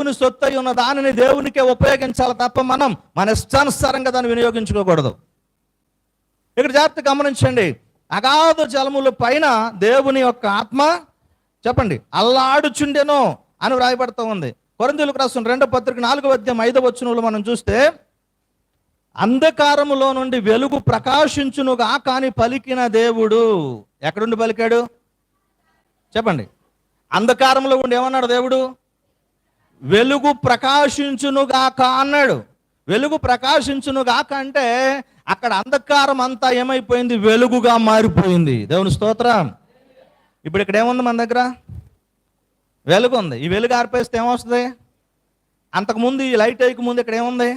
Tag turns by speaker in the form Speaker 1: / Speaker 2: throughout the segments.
Speaker 1: దేవుని సొత్తు అయి ఉన్న దానిని దేవునికే ఉపయోగించాలి తప్ప మనం మన ఇష్టానుసారంగా దాన్ని వినియోగించుకోకూడదు. ఇక్కడ జాగ్రత్త గమనించండి. అగాధ జలముల పైన దేవుని యొక్క ఆత్మ చెప్పండి అల్లాడుచుండెను అని వ్రాయబడుతూ ఉంది. కొరింథీయులకు రాసిన 2వ పత్రిక 4వ అధ్యాయం 5వ వచనంలో మనం చూస్తే, అంధకారములో నుండి వెలుగు ప్రకాశించునుగా కాని పలికిన దేవుడు. ఎక్కడుండి పలికాడు చెప్పండి? అంధకారంలో ఉండి ఏమన్నాడు దేవుడు? వెలుగు ప్రకాశించునుగాక అన్నాడు. వెలుగు ప్రకాశించునుగాక అంటే అక్కడ అంధకారం అంతా ఏమైపోయింది? వెలుగుగా మారిపోయింది. దేవుని స్తోత్రం. ఇప్పుడు ఇక్కడ ఏముంది? మన దగ్గర వెలుగు ఉంది. ఈ వెలుగు ఆర్పేస్తే ఏమొస్తుంది? అంతకుముందు ఈ లైట్ వేయక ముందు ఇక్కడ ఏముంది?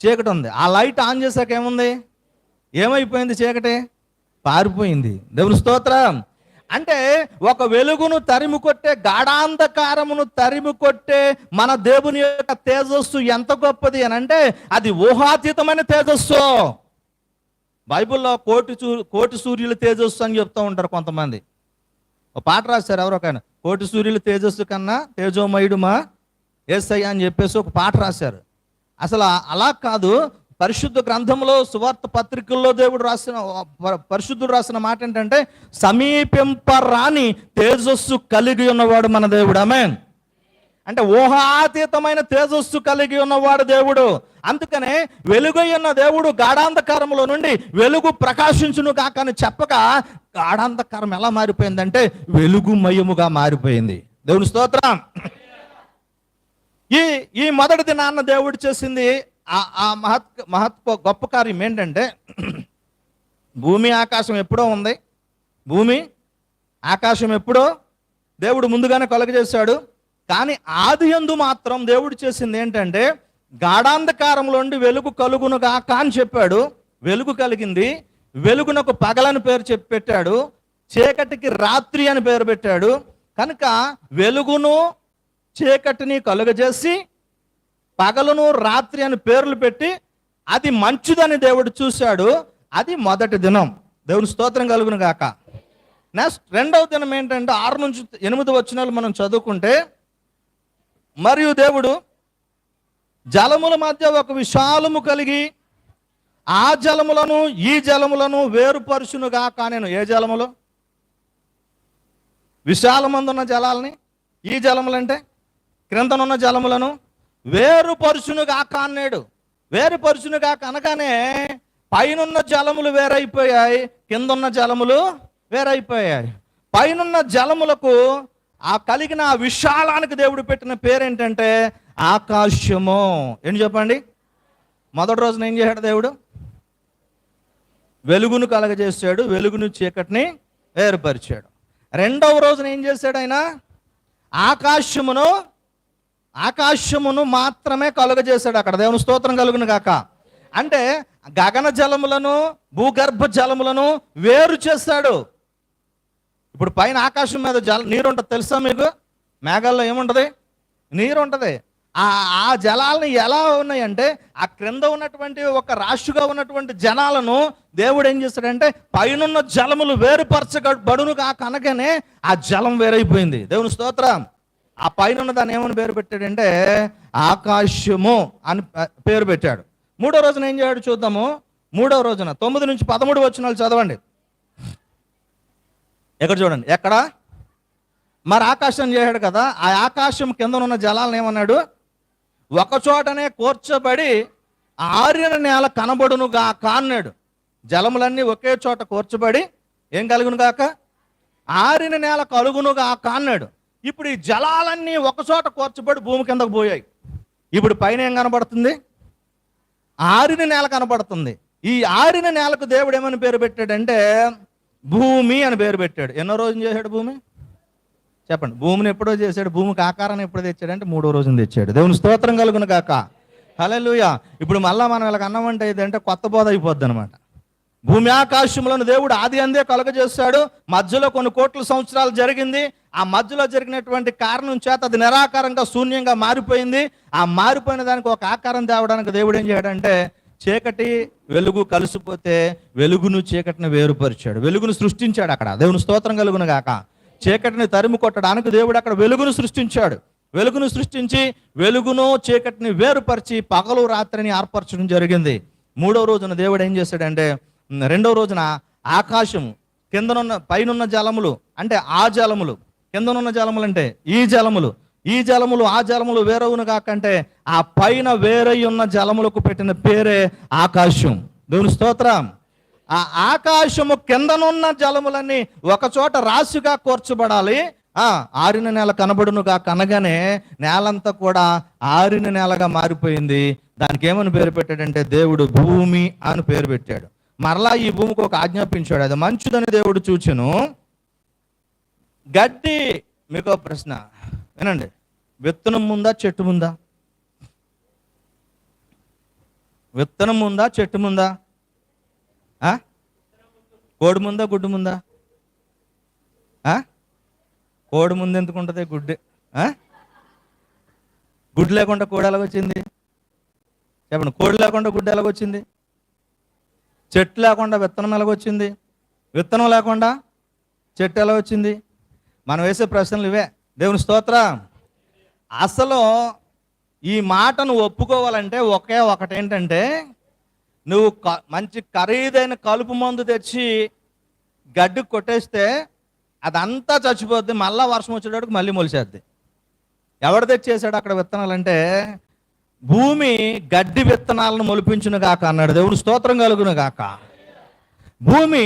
Speaker 1: చీకటి ఉంది. ఆ లైట్ ఆన్ చేశాక ఏముంది? ఏమైపోయింది? చీకటి పారిపోయింది. దేవుని స్తోత్రం. అంటే ఒక వెలుగును తరిమి కొట్టే, గాఢాంధకారమును తరిమి కొట్టే మన దేవుని యొక్క తేజస్సు ఎంత గొప్పది అని అంటే అది ఊహాతీతమైన తేజస్సు. బైబిల్లో కోటి సూర్యుల తేజస్సు అని చెప్తూ ఉంటారు కొంతమంది. ఒక పాట రాశారు ఎవరొకైనా, కోటి సూర్యుల తేజస్సు కన్నా తేజోమయుడు మా యేసయ్య అని చెప్పేసి ఒక పాట రాశారు. అసలు అలా కాదు. పరిశుద్ధ గ్రంథంలో సువార్త పత్రికల్లో పరిశుద్ధుడు రాసిన మాట ఏంటంటే, సమీపింపరాని తేజస్సు కలిగి ఉన్నవాడు మన దేవుడు. ఆమేన్. అంటే ఊహాతీతమైన తేజస్సు కలిగి ఉన్నవాడు దేవుడు. అందుకనే వెలుగైన దేవుడు గాఢాంధకారంలో నుండి వెలుగు ప్రకాశించును కాకని చెప్పగా గాఢాంధకారం ఎలా మారిపోయిందంటే వెలుగుమయముగా మారిపోయింది. దేవుని స్తోత్రం. ఈ మొదటి దినాన్న దేవుడు చేసింది ఆ గొప్ప కార్యం ఏంటంటే, భూమి ఆకాశం ఎప్పుడో ఉంది. భూమి ఆకాశం ఎప్పుడో దేవుడు ముందుగానే కలుగజేశాడు. కానీ ఆదియందు మాత్రం దేవుడు చేసింది ఏంటంటే, గాఢాంధకారంలో నుండి వెలుగు కలుగునుగాక అని చెప్పాడు. వెలుగు కలిగింది. వెలుగునకు పగలని పేరు పెట్టాడు. చీకటికి రాత్రి అని పేరు పెట్టాడు. కనుక వెలుగును చీకటిని కలుగజేసి పగలును రాత్రి అని పేర్లు పెట్టి అది మంచిదని దేవుడు చూశాడు. అది మొదటి దినం. దేవుని స్తోత్రం కలుగును గాక. నెక్స్ట్ రెండవ దినం ఏంటంటే 6 నుంచి 8 వచనాలు మనం చదువుకుంటే, మరియు దేవుడు జలముల మధ్య ఒక విశాలము కలిగి ఆ జలములను ఈ జలములను వేరుపరుచునుగా కానేను. ఏ జలములు? విశాలమందున్న జలాలని, ఈ జలములంటే క్రిందనున్న జలములను వేరుపరుచునుగాక అన్నాడు. వేరుపరుచునుగాక అనగానే పైనున్న జలములు వేరైపోయాయి, కిందున్న జలములు వేరైపోయాయి. పైనున్న జలములకు ఆ కలిగిన ఆ విశాలానికి దేవుడు పెట్టిన పేరేంటంటే ఆకాశము. ఏంటి చెప్పండి? మొదటి రోజున ఏం చేశాడు దేవుడు? వెలుగును కలగజేశాడు. వెలుగును చీకటిని వేరుపరిచాడు. రెండవ రోజున ఏం చేశాడు ఆయన? ఆకాశమును మాత్రమే కలుగజేశాడు. అక్కడ దేవుని స్తోత్రం కలుగును గాక. అంటే గగన జలములను భూగర్భ జలములను వేరు చేశాడు. ఇప్పుడు పైన ఆకాశం మీద నీరు ఉంటుంది తెలుసా మీకు? మేఘాల్లో ఏముంటది? నీరు ఉంటుంది. ఆ జలాలను ఎలా ఉన్నాయంటే ఆ క్రింద ఉన్నటువంటి ఒక రాశిగా ఉన్నటువంటి జనాలను దేవుడు ఏం చేశాడంటే పైనున్న జలములు వేరుపరచబడును కాక అనగానే ఆ జలం వేరైపోయింది. దేవుని స్తోత్రం. ఆ పైన దాన్ని ఏమని పేరు పెట్టాడంటే ఆకాశము అని పేరు పెట్టాడు. మూడో రోజున ఏం చేయాడు చూద్దాము. మూడవ రోజున 9 నుంచి 13 వచనాలు చదవండి. ఎక్కడ చూడండి. ఎక్కడ? మరి ఆకాశం చేశాడు కదా, ఆ ఆకాశం కింద ఉన్న జలాలను ఏమన్నాడు? ఒక చోటనే కూర్చబడి ఆరిన నేల కనబడునుగాక అన్నాడు. జలములన్నీ ఒకే చోట కూర్చబడి ఏం కలుగునుగాక? ఆరిన నేల కలుగునుగాక అన్నాడు. ఇప్పుడు ఈ జలాలన్నీ ఒక చోట కూర్చబడి భూమి కిందకు పోయాయి. ఇప్పుడు పైన ఏం కనబడుతుంది? ఆరిన నేల కనబడుతుంది. ఈ ఆరిన నేలకు దేవుడు ఏమని పేరు పెట్టాడంటే భూమి అని పేరు పెట్టాడు. ఎన్నో రోజున చేశాడు భూమి? చెప్పండి. భూమిని ఎప్పుడో చేశాడు. భూమికి ఆకారాన్ని ఎప్పుడు తెచ్చాడంటే 3వ రోజున తెచ్చాడు. దేవుని స్తోత్రం కలుగును గాక. హల్లెలూయా. ఇప్పుడు మళ్ళా మనం వీళ్ళకి అన్నమంటే ఇదంటే కొత్త బోధ అయిపోద్ది అనమాట. భూమి ఆకాశములను దేవుడు ఆది అందే కలుగజేస్తాడు. మధ్యలో కొన్ని కోట్ల సంవత్సరాలు జరిగింది. ఆ మధ్యలో జరిగినటువంటి కారణం చేత అది నిరాకారంగా శూన్యంగా మారిపోయింది. ఆ మారిపోయిన దానికి ఒక ఆకారం తేవడానికి దేవుడు ఏం చేయడంటే చీకటి వెలుగు కలిసిపోతే వెలుగును చీకటిని వేరుపరిచాడు. వెలుగును సృష్టించాడు అక్కడ. దేవుని స్తోత్రం కలుగును గాక. చీకటిని తరిమి కొట్టడానికి దేవుడు అక్కడ వెలుగును సృష్టించాడు. వెలుగును సృష్టించి వెలుగును చీకటిని వేరుపరిచి పగలు రాత్రిని ఏర్పరచడం జరిగింది. మూడవ రోజున దేవుడు ఏం చేశాడంటే, రెండవ రోజున ఆకాశం కిందనున్న పైనున్న జలములు అంటే ఆ జలములు, కిందనున్న జలములు అంటే ఈ జలములు, ఈ జలములు ఆ జలములు వేరవును కాకంటే ఆ పైన వేరై ఉన్న జలములకు పెట్టిన పేరే ఆకాశం. దేవుని స్తోత్రం. ఆ ఆకాశము కిందనున్న జలములన్నీ ఒక చోట రాశిగా కూర్చబడాలి. ఆరిన నేల కనబడునుగా కనగానే నేలంతా కూడా ఆరిన నేలగా మారిపోయింది. దానికి ఏమని పేరు పెట్టాడంటే దేవుడు భూమి అని పేరు పెట్టాడు. మరలా ఈ భూమికి ఒక ఆజ్ఞాపించాడు, అది మంచిదని దేవుడు చూచెను. గడ్డి, మీకు ప్రశ్న వినండి, విత్తనం ముందా చెట్టు ముందా? విత్తనం ముందా చెట్టు ముందా? కోడి ముందా గుడ్డు ముందా? కోడి ముందు ఎందుకు ఉంటుంది? గుడ్డు. గుడ్డు లేకుండా కోడి ఎలాగొచ్చింది చెప్పండి? కోడి లేకుండా గుడ్డు ఎలాగొచ్చింది? చెట్టు లేకుండా విత్తనం ఎలాగొచ్చింది? విత్తనం లేకుండా చెట్టు ఎలా వచ్చింది? మనం వేసే ప్రశ్నలు ఇవే. దేవుని స్తోత్రం. అసలు ఈ మాటను ఒప్పుకోవాలంటే ఒకే ఒకటి ఏంటంటే, నువ్వు మంచి ఖరీదైన కలుపు మందు తెచ్చి గడ్డి కొట్టేస్తే అదంతా చచ్చిపోద్ది, మళ్ళా వర్షం వచ్చేటప్పుడు మళ్ళీ మొలిసేద్ది. ఎవడు తెచ్చేసాడు అక్కడ విత్తనాలంటే, భూమి గడ్డి విత్తనాలను మొలిపించును గాక అన్నాడు. దేవుడు స్తోత్రం కలుగును గాక. భూమి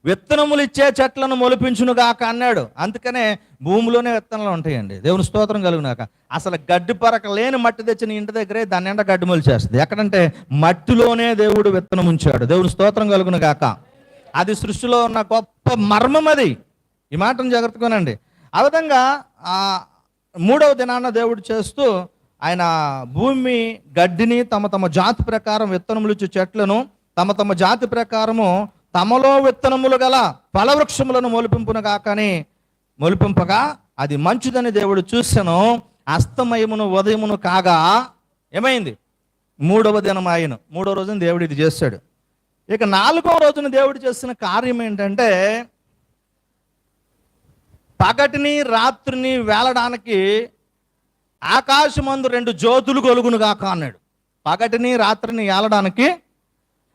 Speaker 1: విత్తనములు ఇచ్చే చెట్లను మొలిపించును గాక అన్నాడు. అందుకనే భూమిలోనే విత్తనాలు ఉంటాయండి. దేవుని స్తోత్రం కలుగును గాక. అసలు గడ్డి పరక లేని మట్టి తెచ్చిన ఇంటి దగ్గరే దాని నిండా గడ్డి మొలిచేస్తుంది. ఎక్కడంటే మట్టిలోనే దేవుడు విత్తనం ఉంచాడు. దేవుని స్తోత్రం కలుగును గాక. అది సృష్టిలో ఉన్న గొప్ప మర్మం అది. ఈ మాటను జాగ్రత్తగానండి. ఆ విధంగా మూడవ దినాన దేవుడు చేస్తూ ఆయన భూమి గడ్డిని తమ తమ జాతి ప్రకారం విత్తనములు ఇచ్చే చెట్లను తమ తమ జాతి ప్రకారము తమలో విత్తనములు గల ఫలవృక్షములను మొలిపింపును కాకని మొలిపింపగా అది మంచిదని దేవుడు చూసెను. అస్తమయమును ఉదయమును కాగా ఏమైంది? మూడవ దినం ఆయన. మూడవ రోజున దేవుడు ఇది చేశాడు. ఇక నాలుగవ రోజున దేవుడు చేసిన కార్యం ఏంటంటే, పగటిని రాత్రిని వేలడానికి ఆకాశమందు 2 జ్యోతులు కలుగును గాక అన్నాడు. పగటిని రాత్రిని ఏలడానికి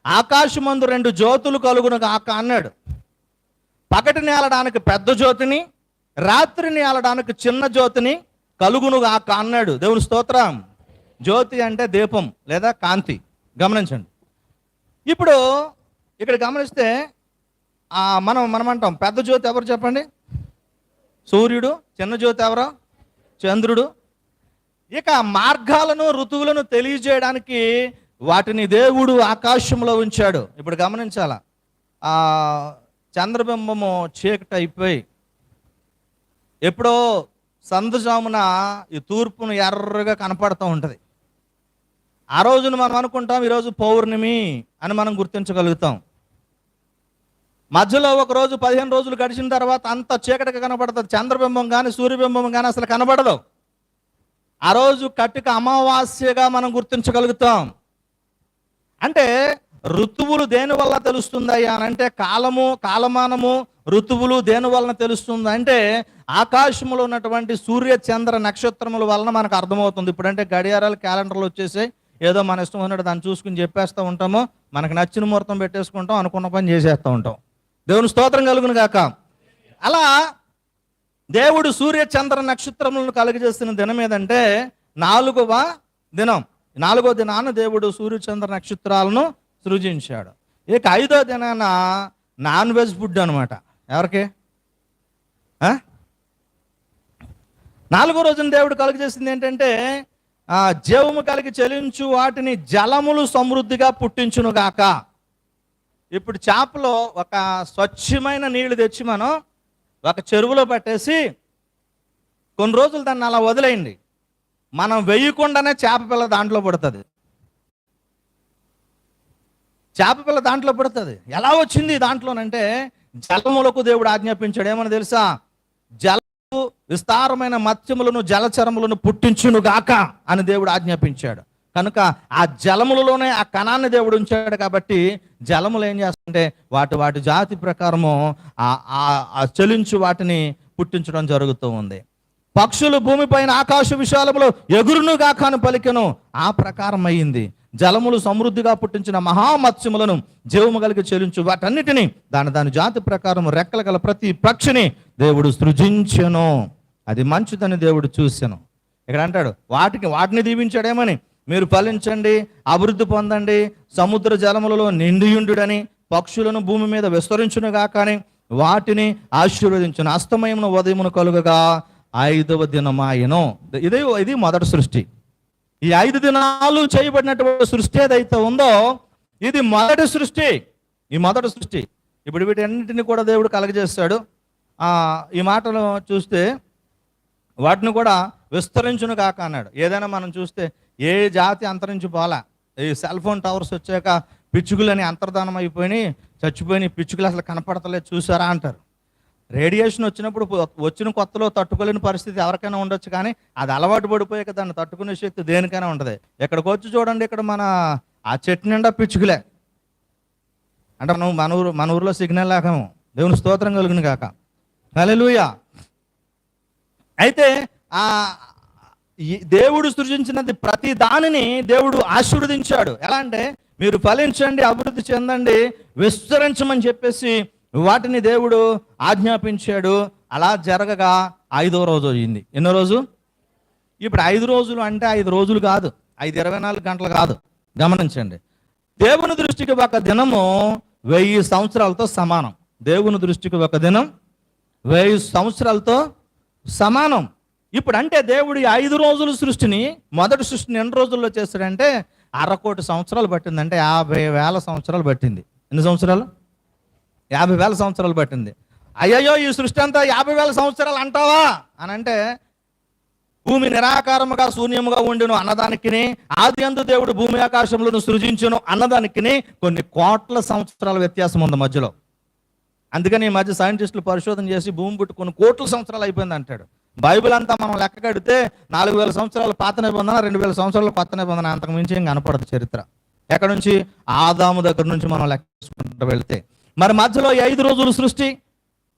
Speaker 1: ఆకాశమందు 2 జ్యోతులు కలుగును గాక అన్నాడు. పగటిని ఏలడానికి పెద్ద జ్యోతిని, రాత్రిని ఏలడానికి చిన్న జ్యోతిని కలుగును గాక అన్నాడు. దేవుని స్తోత్రం. జ్యోతి అంటే దీపం లేదా కాంతి. గమనించండి. ఇప్పుడు ఇక్కడ గమనిస్తే మనం అంటాం పెద్ద జ్యోతి ఎవరు చెప్పండి? సూర్యుడు. చిన్న జ్యోతి ఎవరో? చంద్రుడు. ఇక మార్గాలను ఋతువులను తెలియజేయడానికి వాటిని దేవుడు ఆకాశంలో ఉంచాడు. ఇప్పుడు గమనించాల, చంద్రబింబము చీకటి అయిపోయి ఎప్పుడో సందజామున ఈ తూర్పును ఎర్రగా కనపడుతూ ఉంటుంది. ఆ రోజున మనం అనుకుంటాం ఈరోజు పౌర్ణమి అని మనం గుర్తించగలుగుతాం. మధ్యలో ఒక రోజు 15 రోజులు గడిచిన తర్వాత అంత చీకటిగా కనపడుతుంది. చంద్రబింబం కానీ సూర్యబింబం కానీ అసలు కనబడదు. ఆ రోజు కట్టిక అమావాస్యగా మనం గుర్తించగలుగుతాం. అంటే ఋతువులు దేని వల్ల తెలుస్తుందయ్యా అని అంటే, కాలమానము ఋతువులు దేని వలన తెలుస్తుంది అంటే ఆకాశంలో ఉన్నటువంటి సూర్య చంద్ర నక్షత్రముల వలన మనకు అర్థమవుతుంది. ఇప్పుడంటే గడియారాలు క్యాలెండర్లు వచ్చేసాయి, ఏదో మన ఇష్టం ఉన్నట్టు దాన్ని చూసుకుని చెప్పేస్తూ ఉంటాము, మనకు నచ్చిన ముహూర్తం పెట్టేసుకుంటాం, అనుకున్న పని చేసేస్తూ ఉంటాం. దేవుని స్తోత్రం కలుగును గాక. అలా దేవుడు సూర్య చంద్ర నక్షత్రములను కలుగజేసిన దినం ఏదంటే 4వ దినం. 4వ దినాన దేవుడు సూర్య చంద్ర నక్షత్రాలను సృజించాడు. ఇక 5వ దినాన నాన్ వెజ్ ఫుడ్ అనమాట. ఎవరికి? 4వ రోజున దేవుడు కలుగజేసింది ఏంటంటే, జీవము కలిగి చెలించు వాటిని జలములు సమృద్ధిగా పుట్టించును గాక. ఇప్పుడు చేపలో ఒక స్వచ్ఛమైన నీళ్లు తెచ్చి మనం ఒక చెరువులో పట్టేసి కొన్ని రోజులు దాన్ని అలా వదిలేయండి, మనం వేయకుండానే చేప పిల్ల దాంట్లో పడుతుంది. చేప పిల్ల దాంట్లో పడుతుంది. ఎలా వచ్చింది దాంట్లోనంటే, జలములకు దేవుడు ఆజ్ఞాపించాడు. ఏమని తెలుసా? జలము విస్తారమైన మత్స్యములను జలచరములను పుట్టించును గాక అని దేవుడు ఆజ్ఞాపించాడు. కనుక ఆ జలములలోనే ఆ కణాన్ని దేవుడు ఉంచాడు. కాబట్టి జలములు ఏం చేస్తుంటే వాటి జాతి ప్రకారము ఆ చలించు వాటిని పుట్టించడం జరుగుతూ ఉంది. పక్షులు భూమిపైన ఆకాశ విశాలములో ఎగురును గాకాను పలికెను, ఆ ప్రకారం అయ్యింది. జలములు సమృద్ధిగా పుట్టించిన మహామత్స్యములను జీవము కలిగి చెల్లించు వాటన్నిటిని దాని జాతి ప్రకారం రెక్కలు గల ప్రతి పక్షిని దేవుడు సృజించెను, అది మంచిదని దేవుడు చూసెను. ఇక్కడ అంటాడు వాటిని దీవించాడేమని, మీరు ఫలించండి, అభివృద్ధి పొందండి, సముద్ర జలములలో నిండియుండుడని, పక్షులను భూమి మీద విస్తరించునుగా కానీ వాటిని ఆశీర్వదించును. అస్తమయమున ఉదయమును కలుగగా 5వ దినమాయను. ఇది మొదటి సృష్టి. ఈ 5 దినాలు చేయబడినటువంటి సృష్టి ఏదైతే ఉందో ఇది మొదటి సృష్టి. ఈ మొదటి సృష్టి ఇప్పుడు వీటన్నిటిని కూడా దేవుడు కలగజేస్తాడు. ఈ మాటలు చూస్తే వాటిని కూడా విస్తరించును కాక అన్నాడు. ఏదైనా మనం చూస్తే ఏ జాతి అంతరించిపోలా. ఈ సెల్ ఫోన్ టవర్స్ వచ్చాక పిచ్చుకలని అంతర్ధానం అయిపోయినాయి, చచ్చిపోయినాయి, పిచ్చుకలు అసలు కనపడతలేదు చూసారా అంటారు. రేడియేషన్ వచ్చినప్పుడు వచ్చిన కొత్తలో తట్టుకోలేని పరిస్థితి ఎవరికైనా ఉండొచ్చు, కానీ అది అలవాటు పడిపోయాక దాన్ని తట్టుకునే శక్తి దేనికైనా ఉంటుంది. ఇక్కడికి వచ్చి చూడండి, ఇక్కడ ఆ చెట్టు నిండా పిచ్చుకలే. అంటే మన ఊరిలో సిగ్నల్ లేకము. దేవుని స్తోత్రం కలుగును కాక. హల్లెలూయా. అయితే దేవుడు సృజించినది ప్రతి దానిని దేవుడు ఆశీర్వదించాడు. ఎలా అంటే మీరు ఫలించండి, అభివృద్ధి చెందండి, విస్తరించమని చెప్పేసి వాటిని దేవుడు ఆజ్ఞాపించాడు. అలా జరగగా 5వ రోజు అయింది. ఎన్నో రోజు? ఇప్పుడు 5 రోజులు అంటే 5 రోజులు కాదు, 24 గంటలు కాదు. గమనించండి, దేవుని దృష్టికి ఒక దినము 1000 సంవత్సరాలతో సమానం. దేవుని దృష్టికి ఒక దినం 1000 సంవత్సరాలతో సమానం. ఇప్పుడు అంటే దేవుడు 5 రోజుల సృష్టిని, మొదటి సృష్టిని ఎన్ని రోజుల్లో చేస్తాడంటే 1/2 కోటి సంవత్సరాలు పట్టింది. అంటే 50,000 సంవత్సరాలు పట్టింది. ఎన్ని సంవత్సరాలు? 50,000 సంవత్సరాలు పట్టింది. అయ్యయ్యో ఈ సృష్టి అంతా 50,000 సంవత్సరాలు అంటావా అని అంటే, భూమి నిరాకారముగా శూన్యముగా ఉండును అన్నదానికి, ఆదియందు దేవుడు భూమి ఆకాశములను సృజించును అన్నదానికి కొన్ని కోట్ల సంవత్సరాల వ్యత్యాసం ఉంది మధ్యలో. అందుకని ఈ మధ్య సైంటిస్టులు పరిశోధన చేసి భూమి పుట్టి కొన్ని కోట్ల సంవత్సరాలు అయిపోయింది అంటాడు. బైబిల్ అంతా మనం లెక్క కడితే 4,000 సంవత్సరాలు పాత నిబంధన, 2,000 సంవత్సరాలు కొత్త నిబంధన, అంతకు మించి ఏం కనపడదు చరిత్ర. ఎక్కడి నుంచి? ఆదాము దగ్గర నుంచి మనం లెక్క చేసుకుంటూ వెళ్తే. మరి మధ్యలో 5 రోజులు సృష్టి,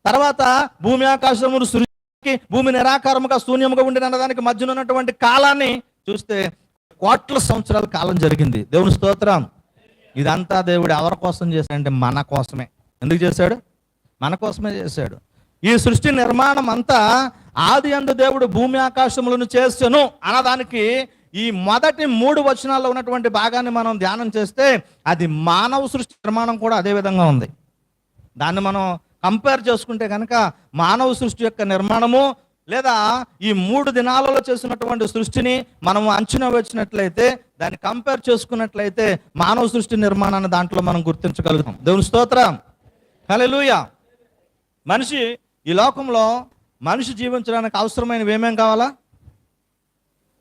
Speaker 1: తర్వాత భూమి ఆకాశములు సృష్టికి, భూమి నిరాకారముగా శూన్యముగా ఉండిన అన్నదానికి మధ్యన ఉన్నటువంటి కాలాన్ని చూస్తే కోట్ల సంవత్సరాల కాలం జరిగింది. దేవుని స్తోత్రం. ఇదంతా దేవుడు ఎవరి కోసం చేశాడంటే మన కోసమే. ఎందుకు చేశాడు? మన కోసమే చేశాడు. ఈ సృష్టి నిర్మాణం అంతా ఆదియందు దేవుడు భూమి ఆకాశములను చేసెను అన్నదానికి ఈ మొదటి 3 వచనాల్లో ఉన్నటువంటి భాగాన్ని మనం ధ్యానం చేస్తే అది మానవ సృష్టి నిర్మాణం కూడా అదే విధంగా ఉంది. దాన్ని మనం కంపేర్ చేసుకుంటే కనుక మానవ సృష్టి యొక్క నిర్మాణము లేదా ఈ 3 దినాలలో చేసినటువంటి సృష్టిని మనం అంచనా వేసినట్లయితే, దాన్ని కంపేర్ చేసుకున్నట్లయితే మానవ సృష్టి నిర్మాణాన్ని దాంట్లో మనం గుర్తించగలుగుతాం. దేవుని స్తోత్రం. హల్లెలూయా. మనిషి ఈ లోకంలో మనిషి జీవించడానికి అవసరమైనవి ఏమేం కావాలా?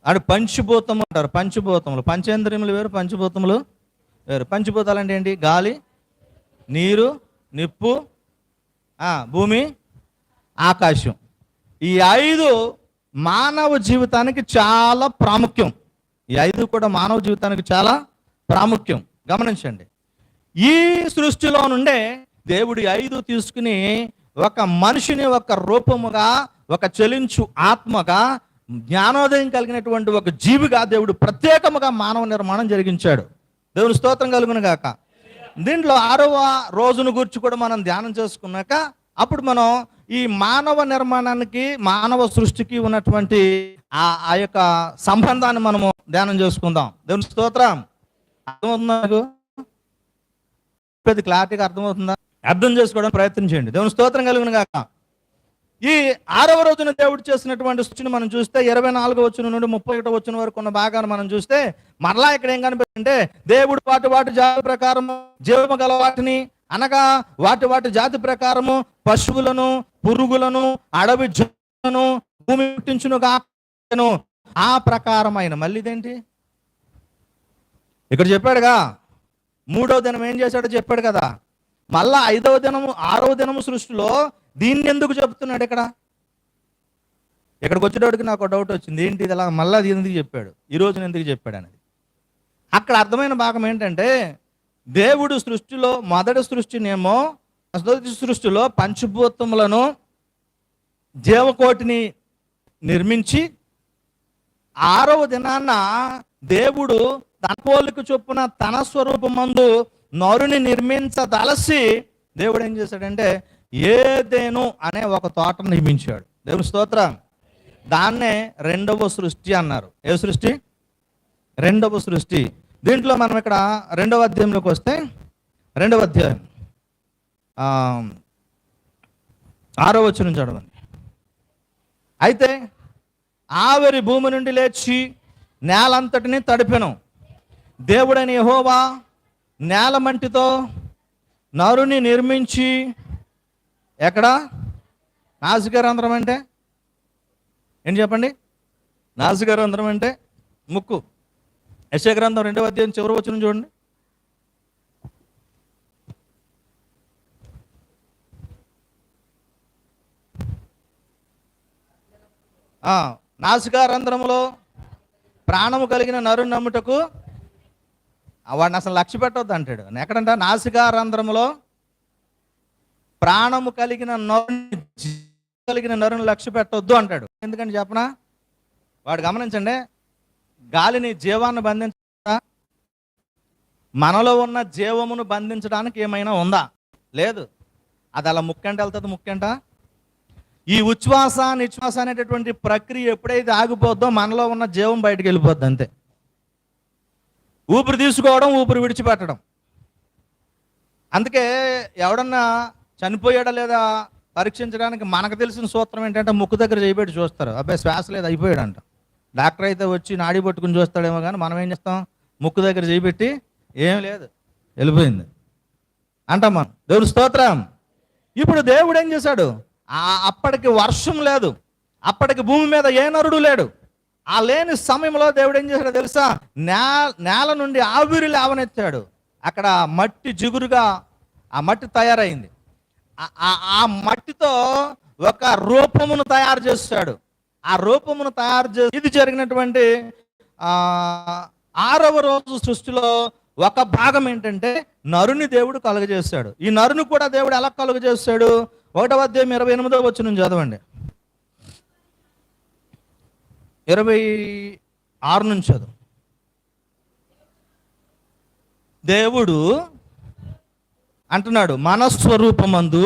Speaker 1: అది పంచభూతం అంటారు. పంచభూతములు, పంచేంద్రియములు వేరు, పంచభూతములు వేరు. పంచభూతాలు అంటే ఏంటి? గాలి, నీరు, నిప్పు, భూమి, ఆకాశం. ఈ 5 మానవ జీవితానికి చాలా ప్రాముఖ్యం. ఈ 5 కూడా మానవ జీవితానికి చాలా ప్రాముఖ్యం. గమనించండి, ఈ సృష్టిలో నుండే దేవుడు 5 తీసుకుని ఒక మనిషిని ఒక రూపముగా, ఒక చలించు ఆత్మగా, జ్ఞానోదయం కలిగినటువంటి ఒక జీవిగా దేవుడు ప్రత్యేకముగా మానవ నిర్మాణం జరిగించాడు. దేవుని స్తోత్రం కలుగును గాక. దీంట్లో 6వ రోజును గురించి కూడా మనం ధ్యానం చేసుకున్నాక అప్పుడు మనం ఈ మానవ నిర్మాణానికి, మానవ సృష్టికి ఉన్నటువంటి ఆ యొక్క సంబంధాన్ని మనము ధ్యానం చేసుకుందాం. దేవుని స్తోత్రం. అర్థమవుతుందా? క్లారిటీగా అర్థమవుతుందా? అర్థం చేసుకోవడానికి ప్రయత్నం చేయండి. దేవుని స్తోత్రం కలుగును గాక. ఈ 6వ రోజున దేవుడు చేసినటువంటి సృష్టిని మనం చూస్తే 24వ వచనం నుండి 31వ వచనం వరకు ఉన్న భాగాన్ని మనం చూస్తే మరలా ఇక్కడ ఏం కనిపిస్తుంటే, దేవుడు వాటి జాతి ప్రకారము జీవము గల వాటిని, అనగా వాటి జాతి ప్రకారము పశువులను, పురుగులను, అడవి జంతువులను భూమి పుట్టించును గాను ఆ ప్రకారమైన. మళ్ళీ ఇదేంటి? ఇక్కడ చెప్పాడుగా 3వ దినం ఏం చేశాడో చెప్పాడు కదా. మళ్ళా 5వ దినము, 6వ దినము సృష్టిలో దీన్ని ఎందుకు చెప్తున్నాడు? ఇక్కడికి వచ్చేటోడికి నాకు డౌట్ వచ్చింది, ఏంటి ఇది అలా మళ్ళీ అది ఎందుకు చెప్పాడు, ఈ రోజున ఎందుకు చెప్పాడు అనేది. అక్కడ అర్థమైన భాగం ఏంటంటే, దేవుడు సృష్టిలో మొదటి సృష్టిలో పంచభూతములను, జీవకోటిని నిర్మించి 6వ దినాన్న దేవుడు తన పోలిక చొప్పున తన స్వరూపమందు నరుని నిర్మించదలసి దేవుడు ఏం చేశాడంటే ఏదెను అనే ఒక తోట నిర్మించాడు. దేవుని స్తోత్రం. దాన్నే రెండవ సృష్టి అన్నారు. ఏ సృష్టి? రెండవ సృష్టి. దీంట్లో మనం ఇక్కడ 2వ అధ్యాయంలోకి వస్తే 2వ అధ్యాయం 6వ వచనం చదవండి. అయితే ఆవిరి భూమి నుండి లేచి నేలంతటిని తడిపెను. దేవుడైన యెహోవా నేల మంటితో నరుని నిర్మించి, ఎక్కడ? నాసికారంధ్రం అంటే ఏంటి చెప్పండి? నాసికారంధ్రం అంటే ముక్కు. యెషయా గ్రంథం 2వ అధ్యాయం చివరి వచనం చూడండి. నాసికారంధ్రములో ప్రాణము కలిగిన నరుని నమ్ముటకు వాడిని అసలు లక్ష్య పెట్టవద్దు అంటాడు. ఎక్కడంట? నాసికారంధ్రములో ప్రాణము కలిగిన నరుని లక్ష్య పెట్టవద్దు అంటాడు. ఎందుకంటే చెప్పనా? వాడు గమనించండి, గాలిని జీవాన్ని బంధించ, మనలో ఉన్న జీవమును బంధించడానికి ఏమైనా ఉందా? లేదు. అది అలా ముక్కంట వెళ్తుంది. ముక్కంట ఈ ఉచ్ఛ్వాస నిశ్వాస అనేటటువంటి ప్రక్రియ ఎప్పుడైతే ఆగిపోద్దో మనలో ఉన్న జీవం బయటకు వెళ్ళిపోద్ది అంతే. ఊపిరి తీసుకోవడం, ఊపిరి విడిచిపెట్టడం. అందుకే ఎవడన్నా చనిపోయాడా లేదా పరీక్షించడానికి మనకు తెలిసిన సూత్రం ఏంటంటే ముక్కు దగ్గర చేయబెట్టి చూస్తారు. అబ్బాయి శ్వాస లేదు, అయిపోయాడంట. డాక్టర్ అయితే వచ్చి నాడి పట్టుకుని చూస్తాడేమో, కానీ మనం ఏం చేస్తాం? ముక్కు దగ్గర చేయబెట్టి ఏం లేదు, వెళ్ళిపోయింది అంటాం మనం. దేవుని స్తోత్రం. ఇప్పుడు దేవుడు ఏం చేశాడు? అప్పటికి వర్షం లేదు, అప్పటికి భూమి మీద ఏ నరుడు లేడు. ఆ లేని సమయంలో దేవుడు ఏం చేశాడో తెలుసా? నేల నుండి ఆవిరి లేవనెత్తాడు. అక్కడ మట్టి జిగురుగా ఆ మట్టి తయారైంది. ఆ మట్టితో ఒక రూపమును తయారు చేస్తాడు. ఆ రూపమును తయారు చేసి ఇది జరిగినటువంటి 6వ రోజు సృష్టిలో ఒక భాగం ఏంటంటే నరుని దేవుడు కలుగజేస్తాడు. ఈ నరుని కూడా దేవుడు ఎలా కలుగజేస్తాడు? 1వ అధ్యాయం 28వ వచనం చదవండి. 26 నుంచి చదువు. దేవుడు అంటున్నాడు, మన స్వరూపమందు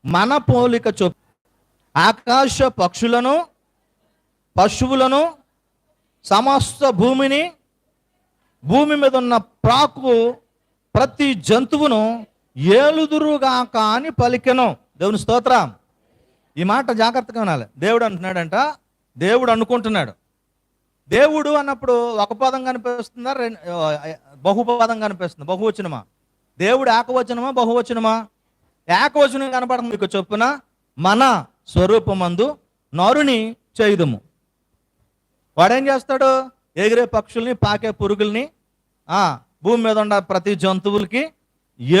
Speaker 1: మన పోలిక చొప్పు ఆకాశ పక్షులను, పశువులను, సమస్త భూమిని, భూమి మీద ఉన్న ప్రాకు ప్రతి జంతువును ఏలుదురుగాక అని పలికెను. దేవుని స్తోత్రం. ఈ మాట జాగ్రత్తగా వినాలి. దేవుడు అంటున్నాడంట, దేవుడు అనుకుంటున్నాడు. దేవుడు అన్నప్పుడు ఒక పదం కనిపిస్తుందా, బహుపదం కనిపిస్తుంది? బహువచనమా? దేవుడు ఏకవచనమా బహువచనమా? ఏకవచనం కనపడుతుంది మీకు చొప్పున. మన స్వరూపమందు నరుని చేయుదుము. వాడేం చేస్తాడు? ఎగిరే పక్షుల్ని, పాకే పురుగుల్ని, భూమి మీద ఉన్న ప్రతి జంతువులకి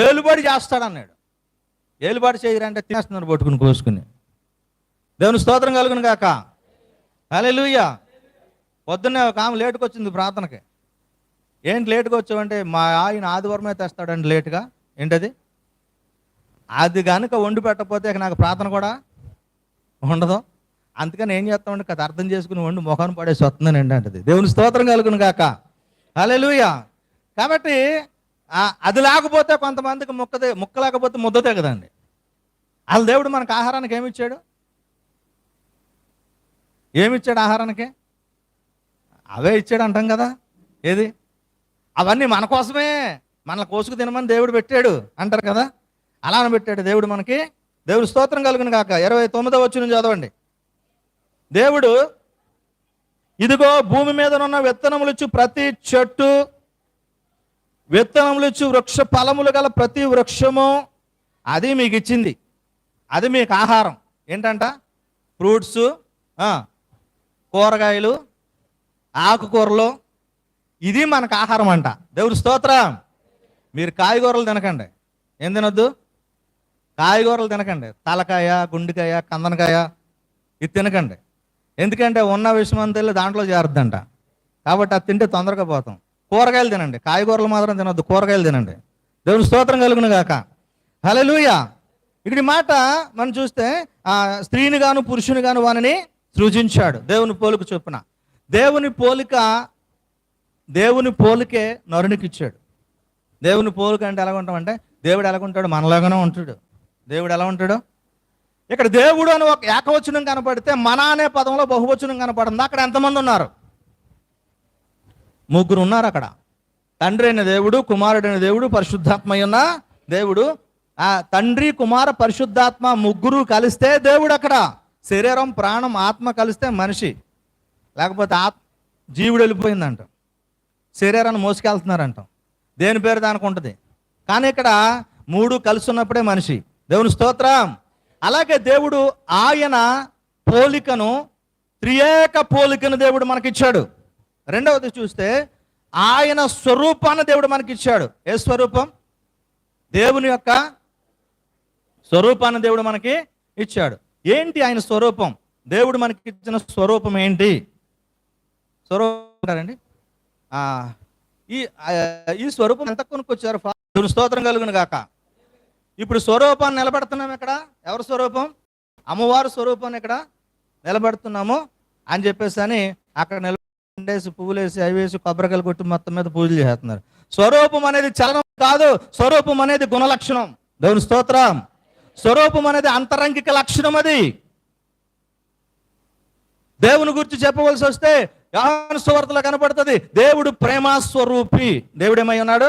Speaker 1: ఏలుబడి చేస్తాడు అన్నాడు. ఏలుబడి చేయరంటే తినేస్తున్నారు పట్టుకుని కోసుకుని. దేవుని స్తోత్రం కలుగును గాక. హల్లెలూయా. పొద్దున్నే ఒక ఆమె లేటుకు వచ్చింది ప్రార్థనకి. ఏంటి లేటుగా వచ్చావంటే, మా ఆయన ఆదివారమే తెస్తాడండి లేటుగా. ఏంటది? అది కనుక వండి పెట్టకపోతే నాకు ప్రార్థన కూడా ఉండదు. అందుకని ఏం చేస్తామంటే కథ అర్థం చేసుకుని వండి ముఖాన్ని పడేసి వస్తుందని ఏంటంటది. దేవుని స్తోత్రం కలుగును గాక. హల్లెలూయా. కాబట్టి అది లేకపోతే కొంతమందికి ముక్క లేకపోతే ముద్దతే కదండి. అసలు దేవుడు మనకు ఆహారానికి ఏమిచ్చాడు? ఏమిచ్చాడు ఆహారానికి? అవే ఇచ్చాడు అంటాం కదా. ఏది? అవన్నీ మన కోసమే, మనల్ని కోసుకు తినమని దేవుడు పెట్టాడు అంటారు కదా. అలానే పెట్టాడు దేవుడు మనకి. దేవుడు స్తోత్రం కలుగును గాక. 29వ వచనం చదవండి. దేవుడు, ఇదిగో భూమి మీద ఉన్న విత్తనములు ఇచ్చు ప్రతి చెట్టు, విత్తనములు ఇచ్చు వృక్ష ఫలములు గల ప్రతి వృక్షము అది మీకు ఇచ్చింది. అది మీకు ఆహారం. ఏంటంట? ఫ్రూట్స్, కూరగాయలు, ఆకుకూరలు, ఇది మనకు ఆహారం అంట. దేవుడి స్తోత్రం. మీరు కాయగూరలు తినకండి. ఏం తినొద్దు? కాయగూరలు తినకండి. తలకాయ, గుండెకాయ, కందనకాయ ఇది తినకండి. ఎందుకంటే ఉన్న విషయం అంతా వెళ్ళి దాంట్లో చేరుద్దంట. కాబట్టి అది తింటే తొందరగా పోతాం. కూరగాయలు తినండి, కాయగూరలు మాత్రం తినొద్దు, కూరగాయలు తినండి. దేవుని స్తోత్రం కలుగును గాక. హల్లెలూయా. ఇక్కడ మాట మనం చూస్తే స్త్రీని గాను పురుషుని గాను వానిని సృజించాడు దేవుని పోలిక చొప్పున. దేవుని పోలికే నరునికి ఇచ్చాడు. దేవుని పోలిక అంటే ఎలా ఉంటామంటే దేవుడు ఎలాగుంటాడు, మనలాగానే ఉంటాడు. దేవుడు ఎలా ఉంటాడు? ఇక్కడ దేవుడు అని ఒక ఏకవచనం కనపడితే మన అనే పదంలో బహువచనం కనపడింది. అక్కడ ఎంతమంది ఉన్నారు? ముగ్గురు ఉన్నారు అక్కడ. తండ్రి అయిన దేవుడు, కుమారుడైన దేవుడు, పరిశుద్ధాత్మ అయిన దేవుడు. ఆ తండ్రి, కుమార, పరిశుద్ధాత్మ ముగ్గురు కలిస్తే దేవుడు అక్కడ. శరీరం, ప్రాణం, ఆత్మ కలిస్తే మనిషి. లేకపోతే జీవుడు వెళ్ళిపోయిందంట, శరీరాన్ని మోసుకెళ్తున్నారంటాం. దేని పేరు దానికి ఉంటుంది. కానీ ఇక్కడ మూడు కలిసి ఉన్నప్పుడే మనిషి. దేవుని స్తోత్రం. అలాగే దేవుడు ఆయన పోలికను, త్రియేక పోలికను దేవుడు మనకిచ్చాడు. రెండవది చూస్తే ఆయన స్వరూపాన్ని దేవుడు మనకిచ్చాడు. ఏ స్వరూపం? దేవుని యొక్క స్వరూపాన్ని దేవుడు మనకి ఇచ్చాడు. ఏంటి ఆయన స్వరూపం? దేవుడు మనకి ఇచ్చిన స్వరూపం ఏంటి? స్వరూపం అండి. ఈ స్వరూపం ఎంత కొనుక్కొచ్చారు? దేవుని స్తోత్రం కలుగును గాక. ఇప్పుడు స్వరూపాన్ని నిలబెడుతున్నాం. ఇక్కడ ఎవరి స్వరూపం? అమ్మవారి స్వరూపాన్ని ఇక్కడ నిలబెడుతున్నాము అని చెప్పేసి అని అక్కడ నిలబడేసి పువ్వులేసి అవి వేసి కొబ్బరికాయలు కొట్టి మొత్తం మీద పూజలు చేస్తున్నారు. స్వరూపం అనేది చలనం కాదు, స్వరూపం అనేది గుణలక్షణం. దేవుని స్తోత్రం. స్వరూపం అనేది అంతరంగిక లక్షణం. అది దేవుని గురించి చెప్పవలసి వస్తే యోహాను సువార్తలో కనపడుతుంది, దేవుడు ప్రేమ స్వరూపి. దేవుడు ఏమై ఉన్నాడు?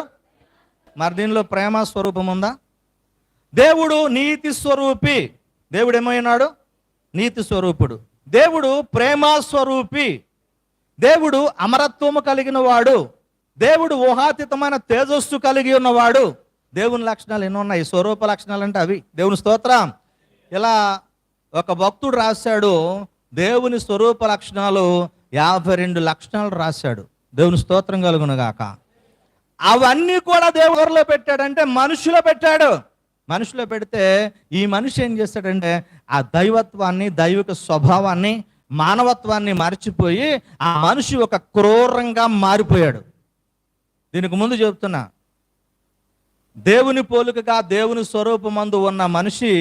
Speaker 1: మరి దీనిలో ప్రేమ స్వరూపం ఉందా? దేవుడు నీతి స్వరూపి. దేవుడు ఏమై ఉన్నాడు? నీతి స్వరూపుడు. దేవుడు ప్రేమ స్వరూపి. దేవుడు అమరత్వము కలిగిన వాడు. దేవుడు ఊహాతీతమైన తేజస్సు కలిగి ఉన్నవాడు. దేవుని లక్షణాలు ఎన్నో ఉన్నాయి. స్వరూప లక్షణాలు అంటే అవి. దేవుని స్తోత్రం. ఇలా ఒక భక్తుడు రాశాడు, దేవుని స్వరూప లక్షణాలు 52 లక్షణాలు రాశాడు. దేవుని స్తోత్రం కలుగును గాక. అవన్నీ కూడా దేవుడిలో పెట్టాడంటే మనుషులో పెట్టాడు. మనిషిలో పెడితే ఈ మనిషి ఏం చేస్తాడంటే ఆ దైవత్వాన్ని, దైవిక స్వభావాన్ని, మానవత్వాన్ని మర్చిపోయి ఆ మనిషి ఒక క్రూరంగా మారిపోయాడు. దీనికి ముందు చెప్తున్నా, దేవుని పోలికగా దేవుని స్వరూపమందు ఉన్న మనిషి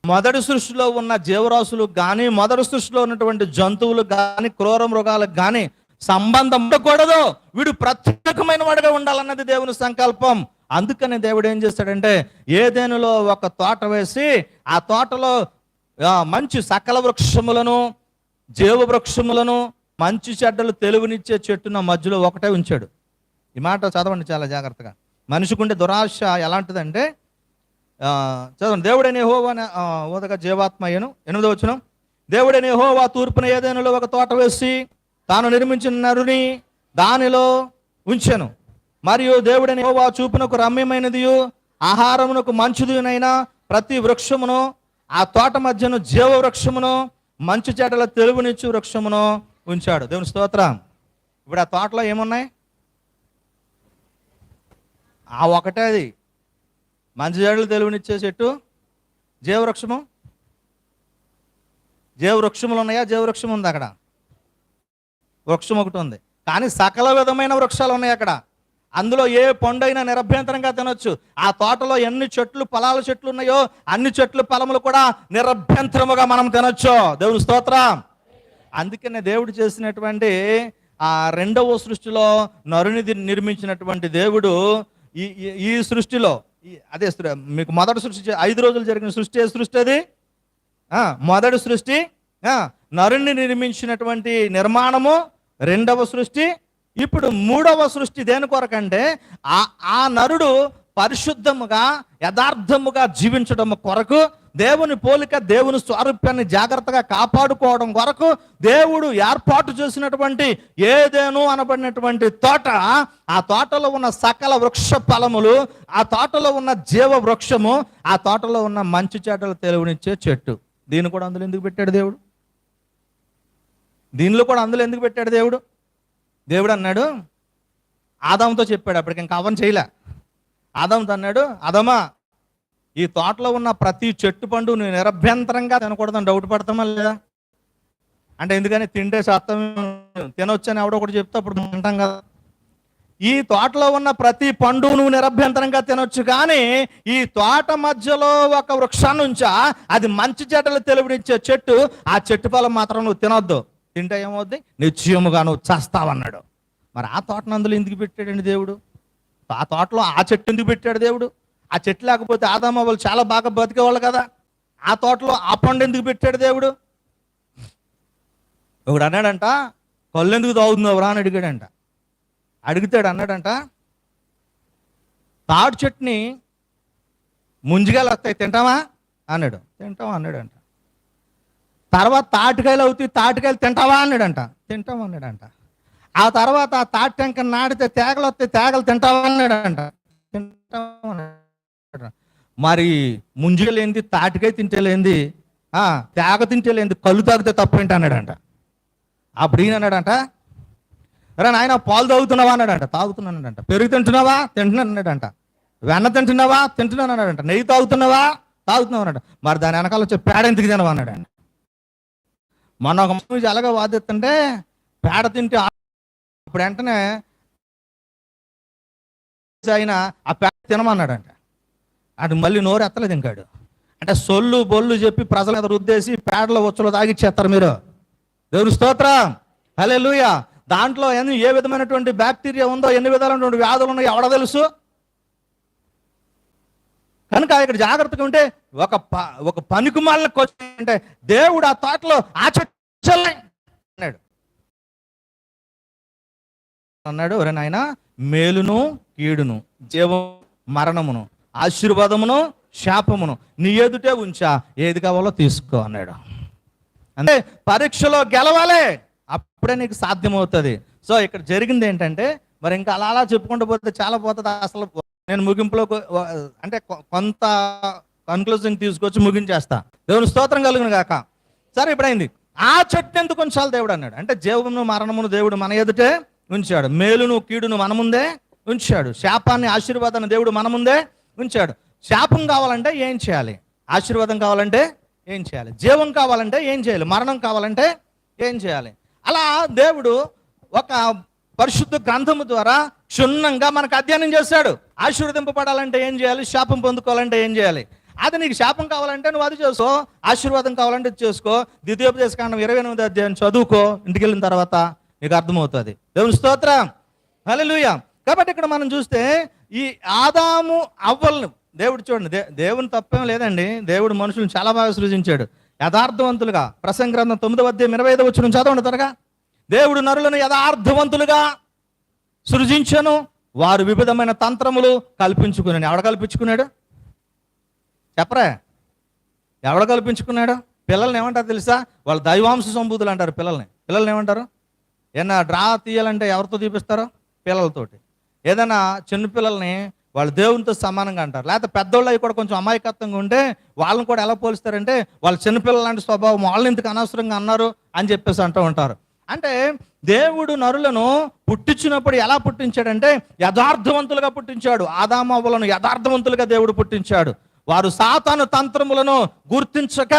Speaker 1: మొదటి సృష్టిలో ఉన్న జీవరాశులు కానీ, మొదటి సృష్టిలో ఉన్నటువంటి జంతువులు కానీ, క్రూర మృగాలకు కానీ సంబంధం ఉండకూడదు. వీడు ప్రత్యేకమైన వాడిగా ఉండాలన్నది దేవుని సంకల్పం. అందుకని దేవుడు ఏం చేస్తాడంటే ఏదెనులో ఒక తోట వేసి ఆ తోటలో మంచి సకల వృక్షములను, జీవ వృక్షములను, మంచి చెడ్డలు తెలివినిచ్చే చెట్టున మధ్యలో ఒకటే ఉంచాడు. ఈ మాట చదవండి చాలా జాగ్రత్తగా. మనిషికుండే దురాశ ఎలాంటిదంటే, చదవండి. దేవుడైన యెహోవా ఓదగా జీవాత్మ అయ్యను. 8వ వచనం. దేవుడైన యెహోవా తూర్పున ఏదైనాలో ఒక తోట వేసి తాను నిర్మించిన నరుని దానిలో ఉంచెను. మరియు దేవుడైన యెహోవా చూపునకు రమ్యమైనదియు ఆహారమునకు మంచిదినైనా ప్రతి వృక్షమును, ఆ తోట మధ్యను జీవ వృక్షమును, మంచు చెడ్డల తెలుగునిచ్చు వృక్షమును ఉంచాడు. దేవుని స్తోత్రం. ఇప్పుడు ఆ తోటలో ఏమున్నాయి? ఆ ఒకటే అది మంచి చెడ్డలు తెలుగునిచ్చే చెట్టు, జీవవృక్షము. జీవవృక్షములు ఉన్నాయా? జీవవృక్షం ఉంది అక్కడ. వృక్షం ఒకటి ఉంది, కానీ సకల విధమైన వృక్షాలు ఉన్నాయి అక్కడ. అందులో ఏ పండైనా నిరభ్యంతరంగా తినొచ్చు. ఆ తోటలో ఎన్ని చెట్లు, ఫలాల చెట్లు ఉన్నాయో అన్ని చెట్లు ఫలములు కూడా నిరభ్యంతరముగా మనం తినొచ్చు. దేవుని స్తోత్రం. అందుకనే దేవుడు చేసినటువంటి ఆ రెండవ సృష్టిలో నరుని నిర్మించినటువంటి దేవుడు ఈ సృష్టిలో అదే మీకు మొదటి సృష్టి 5 రోజులు జరిగిన సృష్టి ఏ సృష్టి అది? మొదటి సృష్టి. నరుని నిర్మించినటువంటి నిర్మాణము రెండవ సృష్టి. ఇప్పుడు మూడవ సృష్టి దేని కొరకంటే ఆ నరుడు పరిశుద్ధముగా, యథార్థముగా జీవించడం కొరకు, దేవుని పోలిక, దేవుని స్వారూప్యాన్ని జాగ్రత్తగా కాపాడుకోవడం కొరకు దేవుడు ఏర్పాటు చేసినటువంటి ఏదేను అనబడినటువంటి తోట. ఆ తోటలో ఉన్న సకల వృక్ష ఫలములు, ఆ తోటలో ఉన్న జీవ వృక్షము, ఆ తోటలో ఉన్న మంచి చెడ్డలు తెలుగునిచ్చే చెట్టు. దీన్ని కూడా అందులో ఎందుకు పెట్టాడు దేవుడు? దీనిలో కూడా అందులో ఎందుకు పెట్టాడు దేవుడు? దేవుడు అన్నాడు, ఆదాముతో చెప్పాడు. అప్పటికి ఇంకా అవన్ చేయలే. ఆదాముతో అన్నాడు, ఆదామా, ఈ తోటలో ఉన్న ప్రతి చెట్టు పండు నువ్వు నిరభ్యంతరంగా తినకూడదని డౌట్ పడతామా లేదా అంటే, ఎందుకని తింటే శాతం తినొచ్చని ఎవడో ఒకటి చెప్తే అప్పుడు అంటాం కదా. ఈ తోటలో ఉన్న ప్రతి పండు నువ్వు నిరభ్యంతరంగా తినొచ్చు, కానీ ఈ తోట మధ్యలో ఒక వృక్షాన్ని ఉంచా, అది మంచి చెడ్డలు తెలివినిచ్చే చెట్టు, ఆ చెట్టు ఫలం మాత్రం నువ్వు తినొద్దు, తింటే ఏమవుద్ది, నిశ్చయముగా నువ్వు చేస్తావన్నాడు. మరి ఆ తోటను అందులో ఎందుకు పెట్టాడండి దేవుడు? ఆ తోటలో ఆ చెట్టు ఎందుకు పెట్టాడు దేవుడు? ఆ చెట్టు లేకపోతే ఆదాము వాళ్ళు చాలా బాగా బతికేవాళ్ళు కదా. ఆ తోటలో ఆ పండు ఎందుకు పెట్టాడు దేవుడు? ఒకడు అన్నాడంట, కళ్ళు ఎందుకు తాగుతున్నావురా అని అడిగాడంట. అడిగితాడు అన్నాడంట, తాడు చెట్టుని ముంజిగాయలు వస్తాయి తింటావా అన్నాడు. తింటావా అన్నాడంట. తర్వాత తాటికాయలు అవుతాయి, తాటికాయలు తింటావా అన్నాడంట. తింటావా అన్నాడంట. ఆ తర్వాత ఆ తాటి టెంక నాటితే తేగలు వస్తాయి, తేగలు తింటావా అన్నాడంట. తింటావా అన్నాడు. మరి ముంజిగలేంది, తాటికాయ తింటేలేంది, తేగ తింటేలేంది, కళ్ళు తాగితే తప్పేంటి అన్నాడంట. అప్పుడు ఈయన అన్నాడంట, రా నాయన పాలు తాగుతున్నావా అన్నాడంట. తాగుతున్నానంట. పెరుగు తింటున్నావా? తింటున్నాను అన్నాడంట. వెన్న తింటున్నావా? తింటున్నాను అన్నాడంట. నెయ్యి తాగుతున్నావా? తాగుతున్నావు అన్నాడు. మరి దాని వెనకాల వచ్చి పేడ ఎందుకు తినవా అన్నాడంట. మొన్న ఒక మనిషి అలాగా వాదిస్తుంటే పేడ తింటే ఇప్పుడు వెంటనే ఆయన ఆ పేడ తినమన్నాడంట. అటు మళ్ళీ నోరు ఎత్తలేదు ఇంకాడు. అంటే సొల్లు బొల్లు చెప్పి ప్రజల మీద రుద్దేసి పేడలో వచ్చలో తాగిచ్చేస్తారు మీరు. దేవుని స్తోత్రం, హల్లెలూయా. దాంట్లో ఏ విధమైనటువంటి బ్యాక్టీరియా ఉందో, ఎన్ని విధాలైనటువంటి వ్యాధులు ఉన్నాయో ఎవడ తెలుసు. కనుక ఇక్కడ జాగ్రత్తగా ఉంటే ఒక పనికిమాలిన క్వశ్చన్ అంటే, దేవుడు ఆ తోటలో ఆ చెట్టు అన్నాడు, ఒరే నాయన, మేలును కీడును, జీవం మరణమును, ఆశీర్వాదమును శాపమును నీ ఎదుటే ఉంచా, ఏది కావాలో తీసుకో అన్నాడు. అంటే పరీక్షలో గెలవాలి, అప్పుడే నీకు సాధ్యమవుతుంది. సో ఇక్కడ జరిగింది ఏంటంటే, మరి ఇంకా అలా చెప్పుకుంటూ పోతే చాలా పోతుంది. అసలు నేను ముగింపులో అంటే కొంత కన్క్లూజన్ తీసుకొచ్చి ముగించేస్తా. దేవుని స్తోత్రం కలుగును గాక. సరే, ఇప్పుడైంది. ఆ చెట్టు ఎందుకు ఉంచాలి దేవుడు అన్నాడు అంటే, జీవమును మరణమును దేవుడు మన ఎదుటే ఉంచాడు, మేలును కీడును మన ముందే ఉంచాడు, శాపాన్ని ఆశీర్వాదాన్ని దేవుడు మన ముందే ఉంచాడు. శాపం కావాలంటే ఏం చేయాలి? ఆశీర్వాదం కావాలంటే ఏం చేయాలి? జీవం కావాలంటే ఏం చేయాలి? మరణం కావాలంటే ఏం చేయాలి? అలా దేవుడు ఒక పరిశుద్ధ గ్రంథము ద్వారా క్షుణ్ణంగా మనకు అధ్యయనం చేశాడు. ఆశీర్వదింపబడాలంటే ఏం చేయాలి? శాపం పొందుకోవాలంటే ఏం చేయాలి? అది నీకు శాపం కావాలంటే నువ్వు అది చేసుకో, ఆశీర్వాదం కావాలంటే చేసుకో. ద్వితీయోపదేశకాండం 28వ అధ్యాయం చదువుకో, ఇంటికి వెళ్ళిన తర్వాత నీకు అర్థమవుతుంది. దేవుని స్తోత్రం, హల్లెలూయా. కాబట్టి ఇక్కడ మనం చూస్తే ఈ ఆదాము అవ్వలను దేవుడు చూడండి, దేవుని తప్పేం లేదండి. దేవుడు మనుషులను చాలా బాగా సృజించాడు, యథార్థవంతులుగా. ప్రసంగ గ్రంథం 9వ అధ్యాయం 25వ వచనం చదవండి త్వరగా. దేవుడు నరులను యథార్థవంతులుగా సృజించను, వారు వివిధమైన తంత్రములు కల్పించుకున్నాడు. ఎవడ కల్పించుకున్నాడు చెప్పరా? ఎవడ కల్పించుకున్నాడు? పిల్లల్ని ఏమంటారు తెలుసా? వాళ్ళు దైవాంశ సంభూతులు అంటారు పిల్లల్ని ఏమంటారు? ఏదైనా డ్రా తీయాలంటే ఎవరితో తీపిస్తారో? పిల్లలతోటి. ఏదైనా చిన్నపిల్లల్ని వాళ్ళు దేవునితో సమానంగా అంటారు. లేకపోతే పెద్దోళ్ళు అవి కూడా కొంచెం అమాయకత్వంగా ఉంటే వాళ్ళని కూడా ఎలా పోలిస్తారంటే, వాళ్ళు చిన్నపిల్లల లాంటి స్వభావం, వాళ్ళని ఇంతకు అనవసరంగా అన్నారు అని చెప్పేసి అంటూ ఉంటారు. అంటే దేవుడు నరులను పుట్టించినప్పుడు ఎలా పుట్టించాడంటే యథార్థవంతులుగా పుట్టించాడు. ఆదాము అవ్వలను యథార్థవంతులుగా దేవుడు పుట్టించాడు. వారు సాతాను తంత్రములను గుర్తించక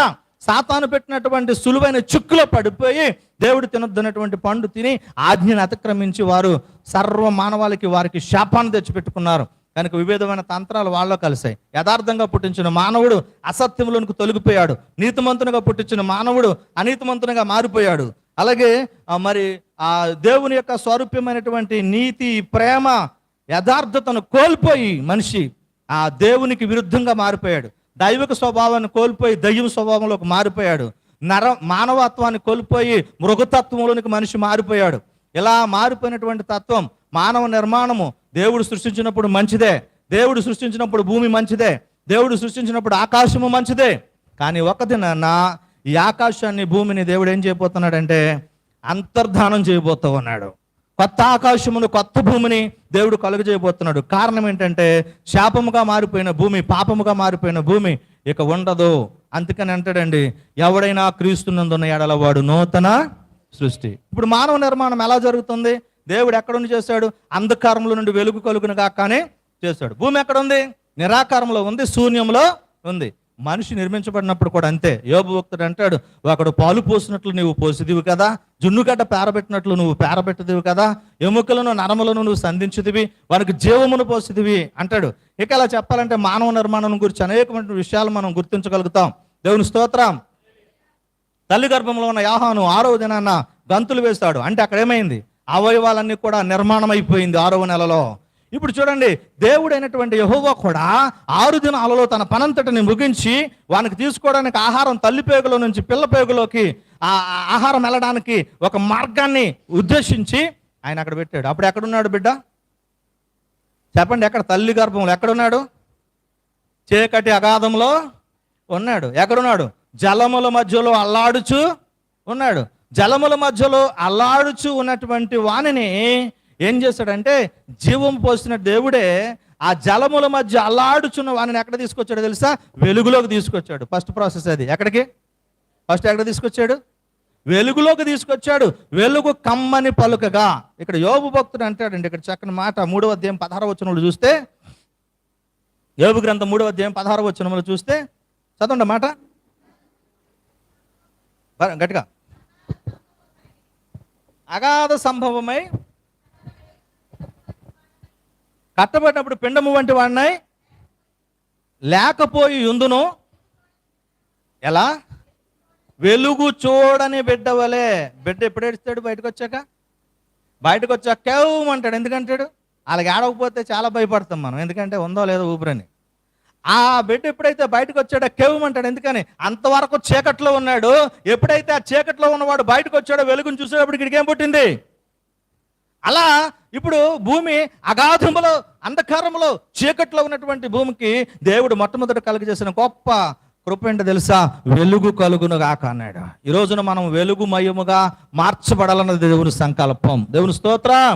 Speaker 1: సాతాను పెట్టినటువంటి సులువైన చిక్కులో పడిపోయి దేవుడు తినొద్దన్నటువంటి పండు తిని ఆజ్ఞను అతిక్రమించి వారు సర్వ మానవాళికి వారికి శాపాన్ని తెచ్చిపెట్టుకున్నారు. కనుక వివిధమైన తంత్రాలు వాళ్ళలో కలిసాయి. యథార్థంగా పుట్టించిన మానవుడు అసత్యములకు తొలగిపోయాడు, నీతిమంతునిగా పుట్టించిన మానవుడు అనీతిమంతునిగా మారిపోయాడు. అలాగే మరి ఆ దేవుని యొక్క స్వరూప్యమైనటువంటి నీతి, ప్రేమ, యథార్థతను కోల్పోయి మనిషి ఆ దేవునికి విరుద్ధంగా మారిపోయాడు. దైవిక స్వభావాన్ని కోల్పోయి దయ్యం స్వభావంలోకి మారిపోయాడు. మానవత్వాన్ని కోల్పోయి మృగతత్వంలోనికి మనిషి మారిపోయాడు. ఇలా మారిపోయినటువంటి తత్వం మానవ నిర్మాణము దేవుడు సృష్టించినప్పుడు మంచిదే, దేవుడు సృష్టించినప్పుడు భూమి మంచిదే, దేవుడు సృష్టించినప్పుడు ఆకాశము మంచిదే. కానీ ఒక దినాన ఈ ఆకాశాన్ని భూమిని దేవుడు ఏం చేయబోతున్నాడంటే అంతర్ధానం చేయబోతూ ఉన్నాడు. కొత్త ఆకాశమును కొత్త భూమిని దేవుడు కలుగజేయబోతున్నాడు. కారణం ఏంటంటే శాపముగా మారిపోయిన భూమి, పాపముగా మారిపోయిన భూమి ఇక ఉండదు. అందుకని అంటాడండి, ఎవడైనా క్రీస్తునందున్న ఎడల వాడు నూతన సృష్టి. ఇప్పుడు మానవ నిర్మాణం ఎలా జరుగుతుంది? దేవుడు ఎక్కడ నుండి చేశాడు? అంధకారంలో నుండి వెలుగు కలుగును కాకనే చేశాడు. భూమి ఎక్కడ ఉంది? నిరాకారంలో ఉంది, శూన్యంలో ఉంది. మనిషి నిర్మించబడినప్పుడు కూడా అంతే. యోబు భక్తుడు అంటాడు, ఒకడు పాలు పోసినట్లు నువ్వు పోసిదివి కదా, జున్నుగడ్డ పేరబెట్టినట్లు నువ్వు పేరబెట్టదివి కదా, ఎముకలను నరములను నువ్వు సంధించుదివి, వానికి జీవమును పోసిదివి అంటాడు. ఇక అలా చెప్పాలంటే మానవ నిర్మాణం గురించి అనేకమైన విషయాలు మనం గుర్తించగలుగుతాం. దేవుని స్తోత్రం. తల్లి గర్భంలో ఉన్న యోహాను 6వ దినాన గంతులు వేస్తాడు. అంటే అక్కడ ఏమైంది? అవయవాలన్నీ కూడా నిర్మాణం అయిపోయింది 6వ నెలలో. ఇప్పుడు చూడండి, దేవుడైనటువంటి యెహోవా కూడా 6 దినాలలో తన పనంతటిని ముగించి వానికి తీసుకోవడానికి ఆహారం తల్లి పేగులో నుంచి పిల్ల పేగులోకి ఆహారం వెళ్ళడానికి ఒక మార్గాన్ని ఉద్దేశించి ఆయన అక్కడ పెట్టాడు. అప్పుడు ఎక్కడున్నాడు బిడ్డ? చెప్పండి, ఎక్కడ? తల్లి గర్భంలో ఎక్కడున్నాడు? చీకటి అగాధంలో ఉన్నాడు. ఎక్కడున్నాడు? జలముల మధ్యలో అల్లాడుచు ఉన్నాడు. జలముల మధ్యలో అల్లాడుచు ఉన్నటువంటి వానిని ఏం చేశాడంటే, జీవం పోసిన దేవుడే ఆ జలముల మధ్య అల్లాడుచున్న వానిని ఎక్కడ తీసుకొచ్చాడో తెలుసా? వెలుగులోకి తీసుకొచ్చాడు. ఫస్ట్ ప్రాసెస్ అది. ఎక్కడికి? ఫస్ట్ ఎక్కడ తీసుకొచ్చాడు? వెలుగులోకి తీసుకొచ్చాడు. వెలుగు కమ్మని పలుకగా. ఇక్కడ యోబు భక్తుడు అంటాడండి, ఇక్కడ చక్కని మాట 3వ అధ్యాయం 16వ వచనంలో చూస్తే, యోబు గ్రంథం 3వ అధ్యాయం 16వ వచనంలో చూస్తే, చదవండి మాట గట్టిగా. అగాధ సంభవమై కట్టబడినప్పుడు పిండము వంటి వాడినై లేకపోయి ఉందును. ఎలా? వెలుగు చూడని బిడ్డ వలే. బిడ్డ ఎప్పుడు ఏడుస్తాడు? బయటకు వచ్చాక కేవమంటాడు. ఎందుకంటాడు? అలాగ ఆడకపోతే చాలా భయపడతాం మనం, ఎందుకంటే ఉందో లేదో ఊపిరని. ఆ బిడ్డ ఎప్పుడైతే బయటకు వచ్చాడో కేవమంటాడు. ఎందుకని? అంతవరకు చీకట్లో ఉన్నాడు. ఎప్పుడైతే ఆ చీకట్లో ఉన్నవాడు బయటకు వచ్చాడో వెలుగును చూసేటప్పుడు ఇక్కడికి ఏం పుట్టింది? అలా ఇప్పుడు భూమి అగాధములో అంధకారంలో చీకట్లో ఉన్నటువంటి భూమికి దేవుడు మొట్టమొదట కలుగజేసిన గొప్ప కృప ఏంటో తెలుసా? వెలుగు కలుగును గాక అన్నాడు. ఈ రోజున మనం వెలుగుమయముగా మార్చబడాలన్నది దేవుని సంకల్పం. దేవుని స్తోత్రం.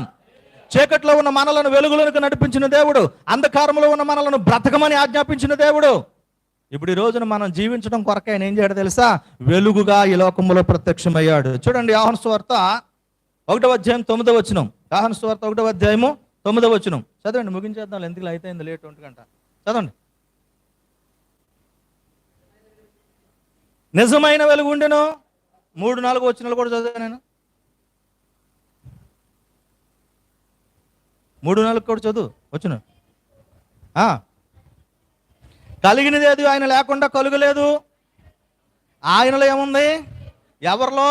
Speaker 1: చీకట్లో ఉన్న మనలను వెలుగులోనికి నడిపించిన దేవుడు, అంధకారంలో ఉన్న మనలను బ్రతకమని ఆజ్ఞాపించిన దేవుడు. ఇప్పుడు ఈ రోజున మనం జీవించడం కొరకే ఆయన ఏం చేయడం తెలుసా? వెలుగుగా ఈ లోకంలో ప్రత్యక్షమయ్యాడు. చూడండి, యోహాను సువార్త 1వ అధ్యాయం 9వ వచనం. యోహాను సువార్త 1వ అధ్యాయము 9వ వచనం చదవండి. ముగించేద్దాం, ఎందుకు అయితే లేట్ 1 గంట. చదవండి. నిజమైన వెలుగు ఉండెను. 3-4 వచనాలు కూడా చదివాను నేను. 3-4 కూడా చదువు వచ్చును. కలిగినది ఏది ఆయన లేకుండా కలుగలేదు. ఆయనలో ఏముంది? ఎవరిలో?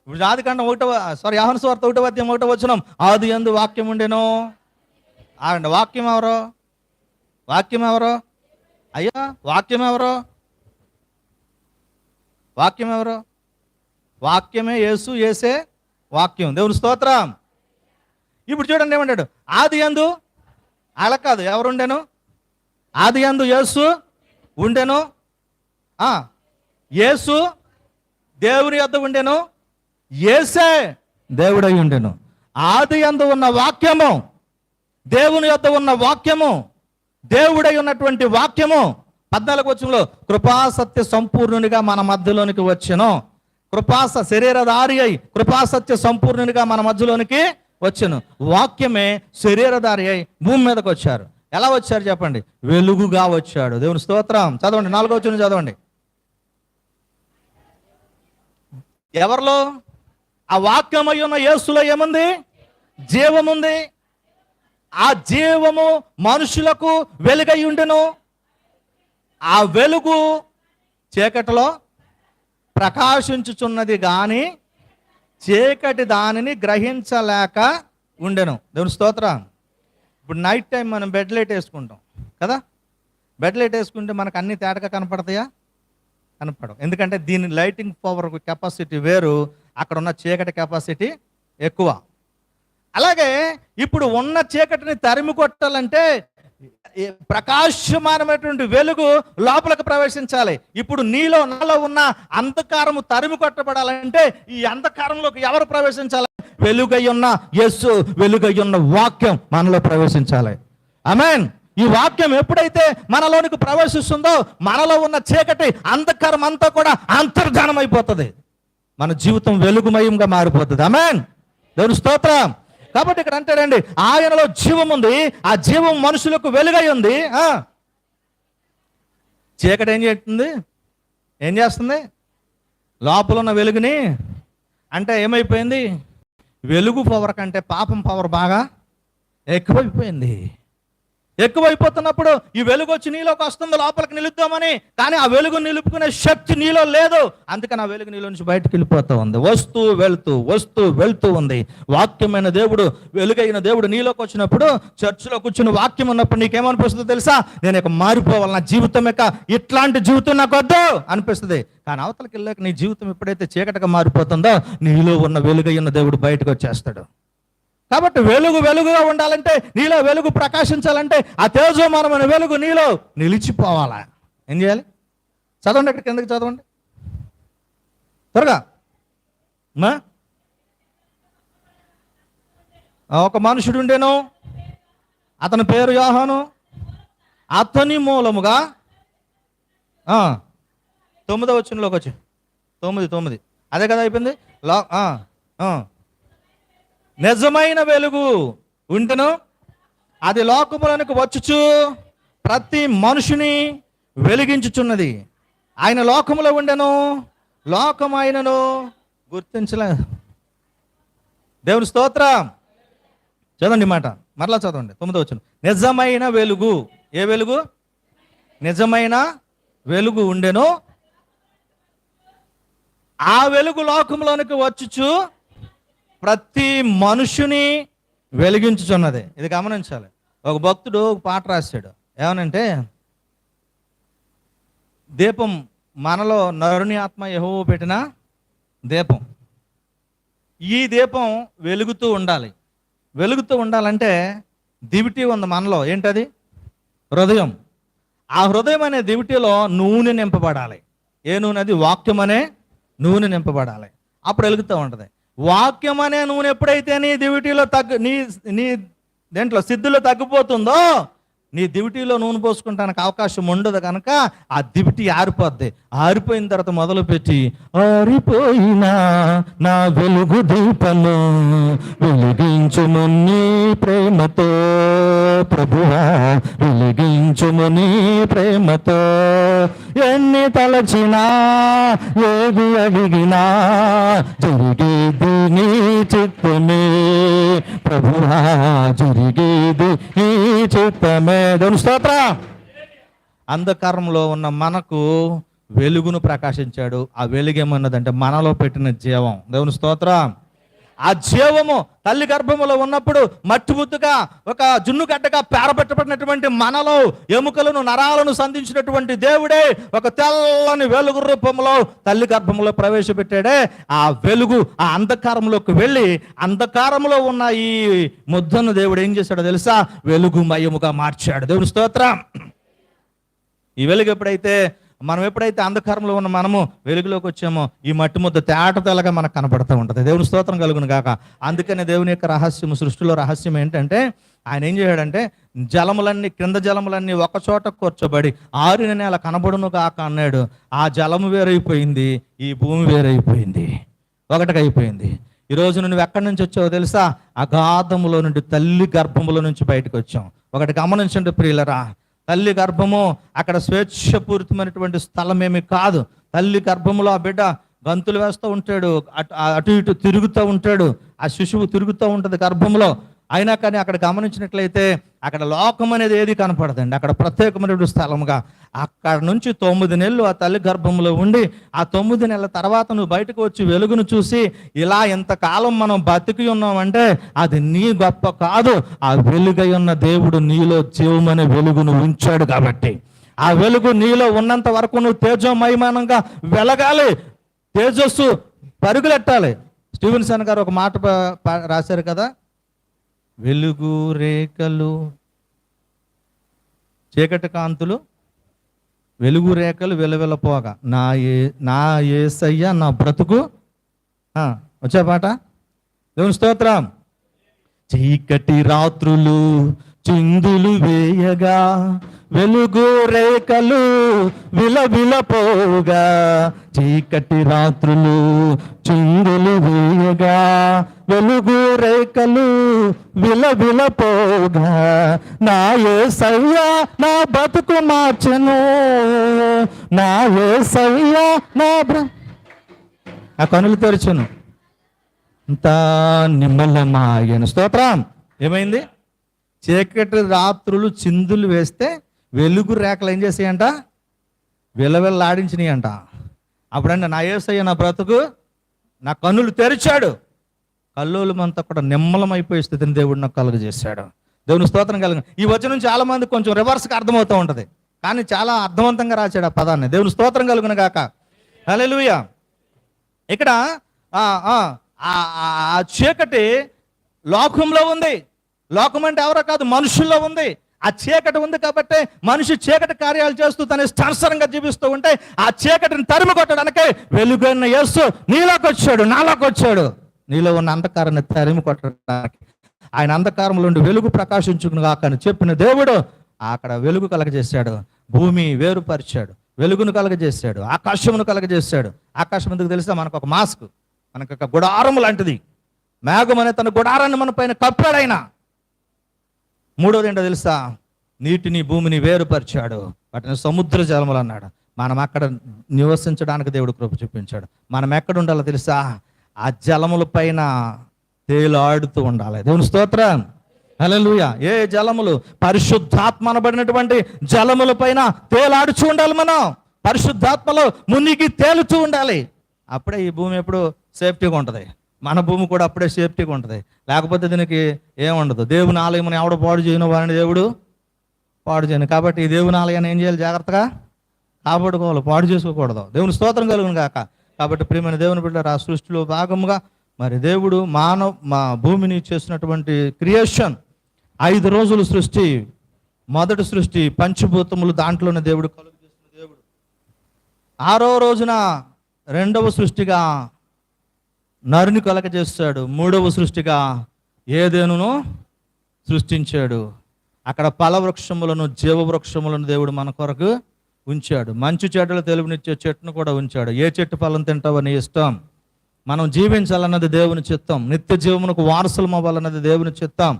Speaker 1: ఇప్పుడు ఆదికాండం 1వ యోహాను సువార్త 1వ అధ్యాయం 1వ వచనం, ఆది యందు వాక్యం ఉండెను. వాక్యం ఎవరో? వాక్యం ఎవరో? అయ్యా, వాక్యం ఎవరో? వాక్యం ఎవరో? వాక్యమే యేసు, యేసే వాక్యం. దేవుని స్తోత్రం. ఇప్పుడు చూడండి ఏమంటాడు? ఆది యందు అలా కాదు, ఎవరుండెను? ఆది యందు యేసు ఉండెను. యేసు దేవుని యొద్ద ఉండెను, యేసే దేవుడై ఉండెను. ఆది యందు ఉన్న వాక్యము, దేవుని యొద్ద ఉన్న వాక్యము, దేవుడై ఉన్నటువంటి వాక్యము 14వ వచనంలో కృపాసత్య సంపూర్ణునిగా మన మధ్యలోనికి వచ్చెను. శరీరధారి అయి కృపాసత్య సంపూర్ణునిగా మన మధ్యలోనికి వచ్చెను. వాక్యమే శరీరధారి అయి భూమి మీదకి వచ్చారు. ఎలా వచ్చారు చెప్పండి? వెలుగుగా వచ్చాడు. దేవుని స్తోత్రం. చదవండి, 4వ వచనం చదవండి. ఎవరిలో? ఆ వాక్యమై ఉన్న యేసులో ఏముంది? జీవముంది. ఆ జీవము మనుషులకు వెలుగై ఉండెను. ఆ వెలుగు చీకటిలో ప్రకాశించుచున్నది గాని చీకటి దానిని గ్రహించలేక ఉండెను. దేవుని స్తోత్రం. ఇప్పుడు నైట్ టైం మనం బెడ్ లైట్ వేసుకుంటాం కదా. బెడ్ లైట్ వేసుకుంటే మనకు అన్ని తేటగా కనపడతాయా? కనపడవు. ఎందుకంటే దీని లైటింగ్ పవర్ కెపాసిటీ వేరు, అక్కడ ఉన్న చీకటి కెపాసిటీ ఎక్కువ. అలాగే ఇప్పుడు ఉన్న చీకటిని తరిమి కొట్టాలంటే ప్రకాశమానమైనటువంటి వెలుగు లోపలికి ప్రవేశించాలి. ఇప్పుడు నీలో నాలో ఉన్న అంధకారము తరిమి కొట్టబడాలంటే ఈ అంధకారంలోకి ఎవరు ప్రవేశించాలి? వెలుగై ఉన్న యేసు, వెలుగై ఉన్న వాక్యం మనలో ప్రవేశించాలి. ఆమేన్. ఈ వాక్యం ఎప్పుడైతే మనలోనికి ప్రవేశిస్తుందో మనలో ఉన్న చీకటి అంధకారం అంతా కూడా అంతర్ధానం అయిపోతుంది. మన జీవితం వెలుగుమయంగా మారిపోతుంది. ఆమేన్. దేవుని స్తోత్రం. కాబట్టి ఇక్కడ అంటాడండి, ఆయనలో జీవం ఉంది, ఆ జీవం మనుషులకు వెలుగై ఉంది. చీకటి ఏం చేస్తుంది? లోపల ఉన్న వెలుగుని, అంటే ఏమైపోయింది? వెలుగు పవర్ కంటే పాపం పవర్ బాగా ఎక్కువైపోతున్నప్పుడు ఈ వెలుగు వచ్చి నీలోకి వస్తుంది, లోపలికి నిలుద్దామని, కానీ ఆ వెలుగు నిలుపుకునే శక్తి నీలో లేదు. అందుకని ఆ వెలుగు నీలో నుంచి బయటకు వెళ్ళిపోతూ ఉంది, వస్తూ వెళ్తూ ఉంది. వాక్యమైన దేవుడు, వెలుగైన దేవుడు నీలోకి వచ్చినప్పుడు, చర్చిలో కూర్చుని వాక్యం ఉన్నప్పుడు నీకేమనిపిస్తుందో తెలుసా? నేను ఇక మారిపోవాలి, నా జీవితం ఇక ఇట్లాంటి జీవితం నాకు వద్దు అనిపిస్తుంది. కానీ అవతలకి వెళ్ళాక నీ జీవితం ఎప్పుడైతే చీకటిగా మారిపోతుందో నీలో ఉన్న వెలుగైన దేవుడు బయటకు వచ్చేస్తాడు. కాబట్టి వెలుగుగా ఉండాలంటే, నీలో వెలుగు ప్రకాశించాలంటే ఆ తేజోమానమైన వెలుగు నీలో నిలిచిపోవాలా? ఏం చేయాలి? చదవండి, ఇక్కడ కిందకి చదవండి త్వరగా. ఒక మనుషుడు ఉండేను, అతని పేరు యోహాను. అతని మూలముగా 9వ వచనంలోకి వచ్చి 9 అదే కదా అయిపోయింది. నిజమైన వెలుగు ఉంటెను, అది లోకములోనికి వచ్చుచు ప్రతి మనుషుని వెలిగించుచున్నది. ఆయన లోకములో ఉండెను, లోకం ఆయనను గుర్తించలేదు. దేవుని స్తోత్రం. చదవండి మాట, మరలా చదవండి 9వ వచనం. నిజమైన వెలుగు, ఏ వెలుగు? నిజమైన వెలుగు ఉండెను, ఆ వెలుగు లోకంలోనికి వచ్చుచు ప్రతి మనుషుని వెలిగించుచున్నది. ఇది గమనించాలి. ఒక భక్తుడు ఒక పాట రాశాడు, ఏమనంటే, దీపం మనలో నరుని ఆత్మ యెహోవా పెట్టిన దీపం. ఈ దీపం వెలుగుతూ ఉండాలంటే దివిటి ఉంది మనలో. ఏంటది? హృదయం. ఆ హృదయం అనే దివిటిలో నూనె నింపబడాలి. ఏ నూనె? అది వాక్యం అనే నూనె నింపబడాలి. అప్పుడు వెలుగుతూ ఉంటుంది. వాక్యం అనే నూనె ఎప్పుడైతే నీ దివిటీలో నీ దేంట్లో సిద్ధులో తగ్గిపోతుందో, నీ దివిటీలో నూనె పోసుకుంటానికి అవకాశం ఉండదు. కనుక ఆ దివిటి ఆరిపోయిన తర్వాత మొదలుపెట్టి, ఆరిపోయినా నా వెలుగు దీపము వెలిగించుము నీ ప్రేమతో, ప్రభువా వెలిగించుము నీ ప్రేమతో, ఎన్ని తలచినా ఏది అడిగినా జరిగేది నీ చిత్తమే, ప్రభువా జరిగేది నీ చిత్తమే. దేవుని స్తోత్రం. అంధకారంలో ఉన్న మనకు వెలుగును ప్రకాశించాడు. ఆ వెలుగేమన్నదంటే మనలో పెట్టిన జీవం. దేవుని స్తోత్రం. ఆ జీవము తల్లి గర్భములో ఉన్నప్పుడు మట్టి ముద్దుగా, ఒక జున్నుగడ్డగా పేరబెట్టబడినటువంటి మనలో ఎముకలను నరాలను సంధించినటువంటి దేవుడే ఒక తెల్లని వెలుగు రూపంలో తల్లి గర్భంలో ప్రవేశపెట్టాడే. ఆ వెలుగు ఆ అంధకారంలోకి వెళ్ళి అంధకారంలో ఉన్న ఈ ముద్దను దేవుడు ఏం చేశాడో తెలుసా? వెలుగుమయముగా మార్చాడు. దేవుని స్తోత్రం. ఈ వెలుగు ఎప్పుడైతే అంధకారంలో ఉన్న మనము వెలుగులోకి వచ్చామో, ఈ మట్టి ముద్ద తేటతెల్లగా మనకు కనబడుతూ ఉంటుంది. దేవుని స్తోత్రం కలుగును గాక. అందుకనే దేవుని యొక్క రహస్యం, సృష్టిలో రహస్యం ఏంటంటే, ఆయన ఏం చేశాడంటే, కింద జలములన్నీ ఒక చోట కూర్చోబడి ఆరిన నేల కనబడును గాక అన్నాడు. ఆ జలము వేరైపోయింది, ఈ భూమి వేరైపోయింది, ఒకటికైపోయింది. ఈరోజు నువ్వు ఎక్కడి నుంచి వచ్చావో తెలుసా? అగాధములో నుండి, తల్లి గర్భములో నుంచి బయటకు వచ్చాం. ఒకటి గమనించండి ప్రియులరా, తల్లి గర్భము అక్కడ స్వేచ్ఛపూరితమైనటువంటి స్థలం ఏమి కాదు. తల్లి గర్భములో ఆ బిడ్డ గంతులు వేస్తూ ఉంటాడు, అటు ఇటు తిరుగుతూ ఉంటాడు, ఆ శిశువు తిరుగుతూ ఉంటుంది గర్భంలో. అయినా కానీ అక్కడ గమనించినట్లయితే అక్కడ లోకం అనేది ఏది కనపడదండి. అక్కడ ప్రత్యేకమైనటువంటి స్థలముగా అక్కడ నుంచి 9 నెలలు ఆ తల్లి గర్భంలో ఉండి, ఆ 9 నెలల తర్వాత నువ్వు బయటకు వచ్చి వెలుగును చూసి, ఇలా ఎంతకాలం మనం బతికి ఉన్నామంటే అది నీ గొప్ప కాదు, ఆ వెలుగై ఉన్న దేవుడు నీలో జీవమనే వెలుగును ఉంచాడు. కాబట్టి ఆ వెలుగు నీలో ఉన్నంత వరకు నువ్వు తేజోమయమానంగా వెలగాలి, తేజస్సు పరుగులెట్టాలి. స్టీవెన్సన్ గారు ఒక మాట రాశారు కదా, వెలుగు రేఖలు చీకటి కాంతులు, వెలుగు రేఖలు వెలవెలపోగా నా యేసయ్య నా బ్రతుకు. వచ్చే పాట. దేవుని స్తోత్రం. చీకటి రాత్రులు చిందులు వేయగా వెలుగు రేఖలు విలవిలపోగా, చీకటి రాత్రులు చిందులు వేయగా వెలుగు రేఖలు విలవిలపోగా, నా యేసయ్యా నా బతుకు మార్చెను, నా యేసయ్యా ఆ కనులు తెరచును, అంత నిమ్మలమాయను. స్తోత్రం. ఏమైంది? చీకటి రాత్రులు చిందులు వేస్తే వెలుగు రేఖలు ఏం చేసాయంట? విలవిల్లాడించినాయి అంట. అప్పుడంటే నా యేసయ్య నా బ్రతుకు, నా కన్నులు తెరిచాడు, కల్లోలమంతా కూడా నిమ్మలమైపోయే స్థితిని దేవుడు నాకు కలుగజేశాడు. దేవుని స్తోత్రం కలిగిన. ఈ వచనం చాలా మంది కొంచెం రివర్స్గా అర్థమవుతూ ఉంటుంది, కానీ చాలా అర్థవంతంగా రాశాడు ఆ పదాన్ని. దేవుని స్తోత్రం కలుగును గాక. హల్లెలూయా. ఇక్కడ ఆ చీకటి లోకంలో ఉంది. లోకం అంటే ఎవరో కాదు, మనుషుల్లో ఉంది. ఆ చీకటి ఉంది కాబట్టి మనిషి చీకటి కార్యాలు చేస్తూ తన ఇష్టానుసారంగా జీవిస్తూ ఉంటే ఆ చీకటిని తరిమి కొట్టడానికే వెలుగైన యేసు నీలోకి వచ్చాడు, నాలోకి వచ్చాడు. నీలో ఉన్న అంధకారాన్ని తరిమి కొట్టడానికి ఆయన అంధకారంలో ఉండి వెలుగు ప్రకాశించుకుని కాక అని చెప్పిన దేవుడు అక్కడ వెలుగు కలగజేశాడు. భూమి వేరుపరిచాడు, వెలుగును కలగజేశాడు, ఆకాశమును కలగజేశాడు. ఆకాశం ఎందుకు తెలుసా? మనకు ఒక మాస్క్, మనకు ఒక గుడారం లాంటిది. మేఘం అనే తన గుడారాన్ని మన పైన కప్పాడైనా. మూడోది ఏంటో తెలుసా? నీటిని భూమిని వేరుపరిచాడు, వాటిని సముద్ర జలములు అన్నాడు. మనం అక్కడ నివసించడానికి దేవుడు కృప చూపించాడు. మనం ఎక్కడ ఉండాలో తెలుసా? ఆ జలముల పైన తేలాడుతూ ఉండాలి. దేవుని స్తోత్రం. హల్లెలూయా. ఏ జలములు? పరిశుద్ధాత్మ అనబడినటువంటి జలముల పైన తేలాడుచూ ఉండాలి. మనం పరిశుద్ధాత్మలో మునిగి తేలుతూ ఉండాలి. అప్పుడే ఈ భూమి ఎప్పుడు సేఫ్టీగా ఉంటుంది. మన భూమి కూడా అప్పుడే సేఫ్టీగా ఉంటుంది. లేకపోతే దీనికి ఏముండదు. దేవుని ఆలయం ఎవడు పాడు చేయను వాడిని దేవుడు పాడు చేయను. కాబట్టి ఈ దేవుని ఆలయాన్ని ఏం చేయాలి? జాగ్రత్తగా కాపాడుకోవాలి, పాడు చేసుకోకూడదు. దేవుని స్తోత్రం కలుగును గాక. కాబట్టి ప్రియమైన దేవుని బిడ్డ, ఆ సృష్టిలో భాగముగా మరి దేవుడు మా భూమిని చేసినటువంటి క్రియేషన్ 5 రోజులు సృష్టి. మొదటి సృష్టి పంచభూతములు, దాంట్లోనే దేవుడు కలుగు చేసిన దేవుడు. 6వ రోజున రెండవ సృష్టిగా నరుని కలగజేస్తాడు. 3వ సృష్టిగా ఏదెనును సృష్టించాడు. అక్కడ ఫలవృక్షములను, జీవవృక్షములను దేవుడు మన కొరకు ఉంచాడు. మంచు చెడ్డలు తెలుగునిచ్చే చెట్టును కూడా ఉంచాడు. ఏ చెట్టు ఫలం తింటావని ఇష్టం. మనం జీవించాలన్నది దేవుని చిత్తం. నిత్య జీవమునకు వారసులం అవ్వాలన్నది దేవుని చిత్తం.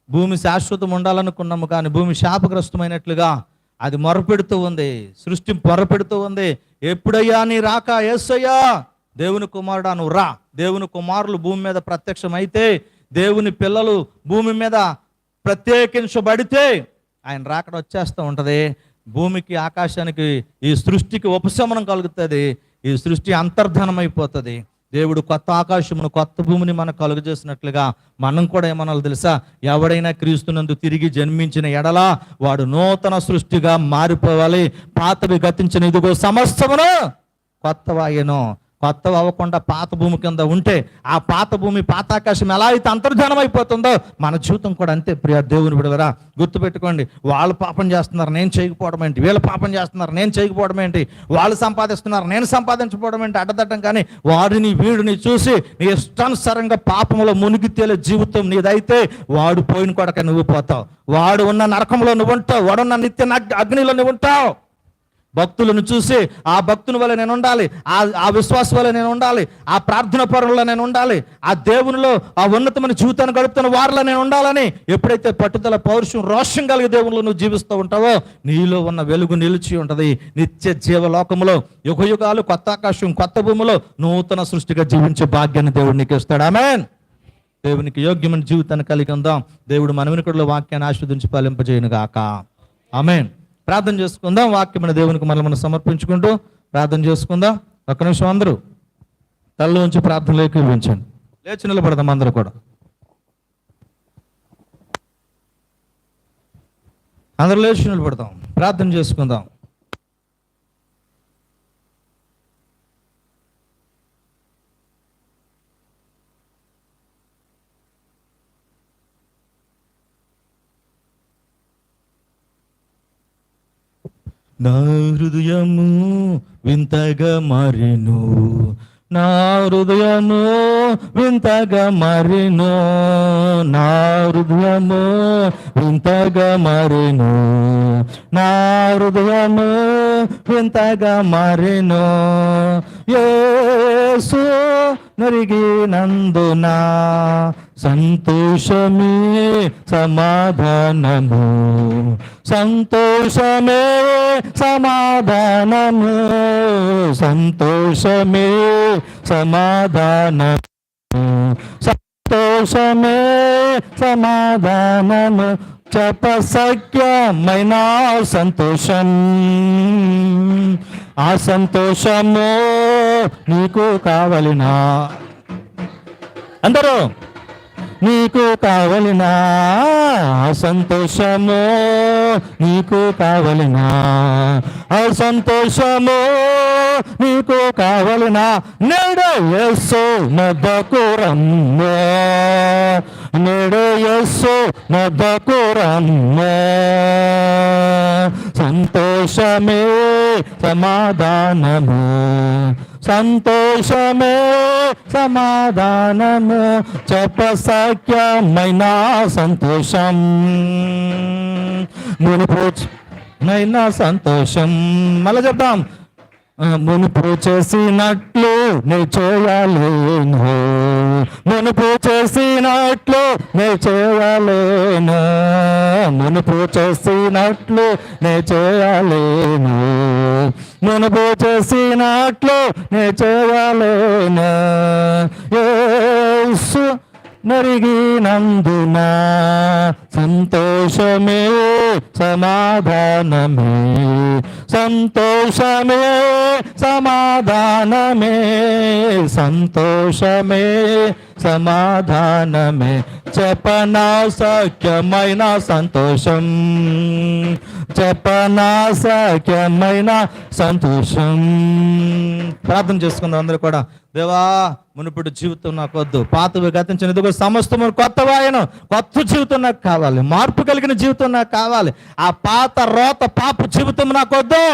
Speaker 1: భూమి శాశ్వతం ఉండాలనుకున్నాము, కానీ భూమి శాపగ్రస్తమైనట్లుగా అది మొరపెడుతూ ఉంది. సృష్టి మొరపెడుతూ ఉంది. ఎప్పుడయ్యా నీ రాక? యేసయ్యా దేవుని కుమారుడా నువ్వు రా. దేవుని కుమారులు భూమి మీద ప్రత్యక్షమైతే, దేవుని పిల్లలు భూమి మీద ప్రత్యేకించబడితే ఆయన రాకడ వచ్చేస్తూ ఉంటుంది. భూమికి, ఆకాశానికి, ఈ సృష్టికి ఉపశమనం కలుగుతుంది. ఈ సృష్టి అంతర్ధనం అయిపోతుంది. దేవుడు కొత్త ఆకాశమును, కొత్త భూమిని మనకు కలుగజేసినట్లుగా మనం కూడా ఏమనాలి తెలుసా? ఎవడైనా క్రీస్తునందు తిరిగి జన్మించిన ఎడలా వాడు నూతన సృష్టిగా మారిపోవాలి. పాతవి గతించిన, ఇదిగో సమస్తమును కొత్తవాయను. కొత్తవి అవ్వకుండా పాత భూమి కింద ఉంటే ఆ పాత భూమి, పాత ఆకాశం ఎలా అయితే అంతర్ధానం అయిపోతుందో మన జీవితం కూడా అంతే. ప్రియ దేవుని బిడ్డలారా, గుర్తుపెట్టుకోండి. వాళ్ళు పాపం చేస్తున్నారు, నేను చేయకపోవడం ఏంటి? వీళ్ళు పాపం చేస్తున్నారు, నేను చేయకపోవడం ఏంటి? వాళ్ళు సంపాదిస్తున్నారు, నేను సంపాదించకపోవడం ఏంటి? అడ్డదట్టం. కానీ వాడిని వీడిని చూసి నీ ఇష్టానుసారంగా పాపంలో మునిగి తేలే జీవితం నీదైతే వాడు పోయిన కొడక నువ్వు పోతావు. వాడు ఉన్న నరకంలో నువ్వు ఉంటావు. వాడున్న నిత్య అగ్నిలో నువ్వు ఉంటావు. భక్తులను చూసి ఆ భక్తుని వల్ల నేను ఉండాలి, ఆ విశ్వాసం వల్ల నేను ఉండాలి, ఆ ప్రార్థన పరుల్లో నేను ఉండాలి, ఆ దేవునిలో ఆ ఉన్నతమైన జీవితాన్ని గడుపుతున్న వారిలో నేను ఉండాలని ఎప్పుడైతే పట్టుదల, పౌరుషం, రోషం కలిగి దేవునిలో నువ్వు జీవిస్తూ ఉంటావో నీలో ఉన్న వెలుగు నిలిచి ఉంటుంది. నిత్య జీవలోకములో యుగయుగాలు కొత్త ఆకాశం, కొత్త భూమిలో నూతన సృష్టిగా జీవించే భాగ్యాన్ని దేవుడు నీకు ఇస్తాడు. ఆమేన్. దేవునికి యోగ్యమైన జీవితాన్ని కలిగి ఉందాం. దేవుడు మన వెనుకలో వాక్యాన్ని ఆస్వాదించి ఫలింపజేయును గాక. ఆమేన్. ప్రార్థన చేసుకుందాం. వాక్యమైన దేవునికి మనం సమర్పించుకుంటూ ప్రార్థన చేసుకుందాం. ఒక్క నిమిషం అందరూ తలలో ఉంచి ప్రార్థనలోకి వివరించండి. లేచి నిలబడదాం అందరూ కూడా. అందరూ లేచి నిలబడతాం, ప్రార్థన చేసుకుందాం. నా హృదయము వింతగా మారెను, నా హృదయము వింతగా మారెను, నా హృదయము వింతగా మారెను, నా హృదయము వింతగా మారెను. యేసు నరిగినందున సంతోషమే సమాధానము, సంతోషమే సమాధానము, సంతోషమే సమాధానము, సంతోషమే సమాధానము, చెప్పసఖ్యమైన సంతోషం. ఆ సంతోషము నీకు కావలినా, అందరూ నీకు కావలినా, ఆ సంతోషము నీకు కావలినా, ఆ సంతోషము నీకు కావలినా, నేడు యేసు నొద్దకు రమ్ము, నేడు యేసు నొద్దకు రమ్ము. సంతోషమే సమాధానము, సంతోషమే సమాధానము, చెప్పసఖ్యమైన సంతోషం, మునుపునైన సంతోషం. మళ్ళీ చెప్తాం, మునుపు చేసినట్లు నే చేయలేను, మునుపు చేసినట్లు నే చేయలేను, మునుపు చేసినట్లు నే చేయలేను, మునుపు చేసినట్లు నే చేయలేను. యేసు నరిగినందున సంతోషమే సమాధానమే, సంతోషమే సమాధానమే, సంతోషమే సమాధానమే, చెప్పనా సఖ్యమైన సంతోషం, చెప్పనా సఖ్యమైన సంతోషం. ప్రార్థన చేసుకుందాం అందరూ కూడా. దేవా, మునుపటి జీవితం నాకు వద్దు, పాతవి గతించిన ఇదిగో సమస్తము కొత్తవాయను, కొత్త జీవితం నాకు కావాలి, మార్పు కలిగిన జీవితం నాకు కావాలి. ఆ పాత రోత పాప జీవితం నాకు వద్దు,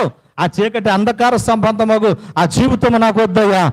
Speaker 1: ఆ చీకటి అంధకార సంబంధమగు ఆ జీవితం నాకు వద్దయ్యా.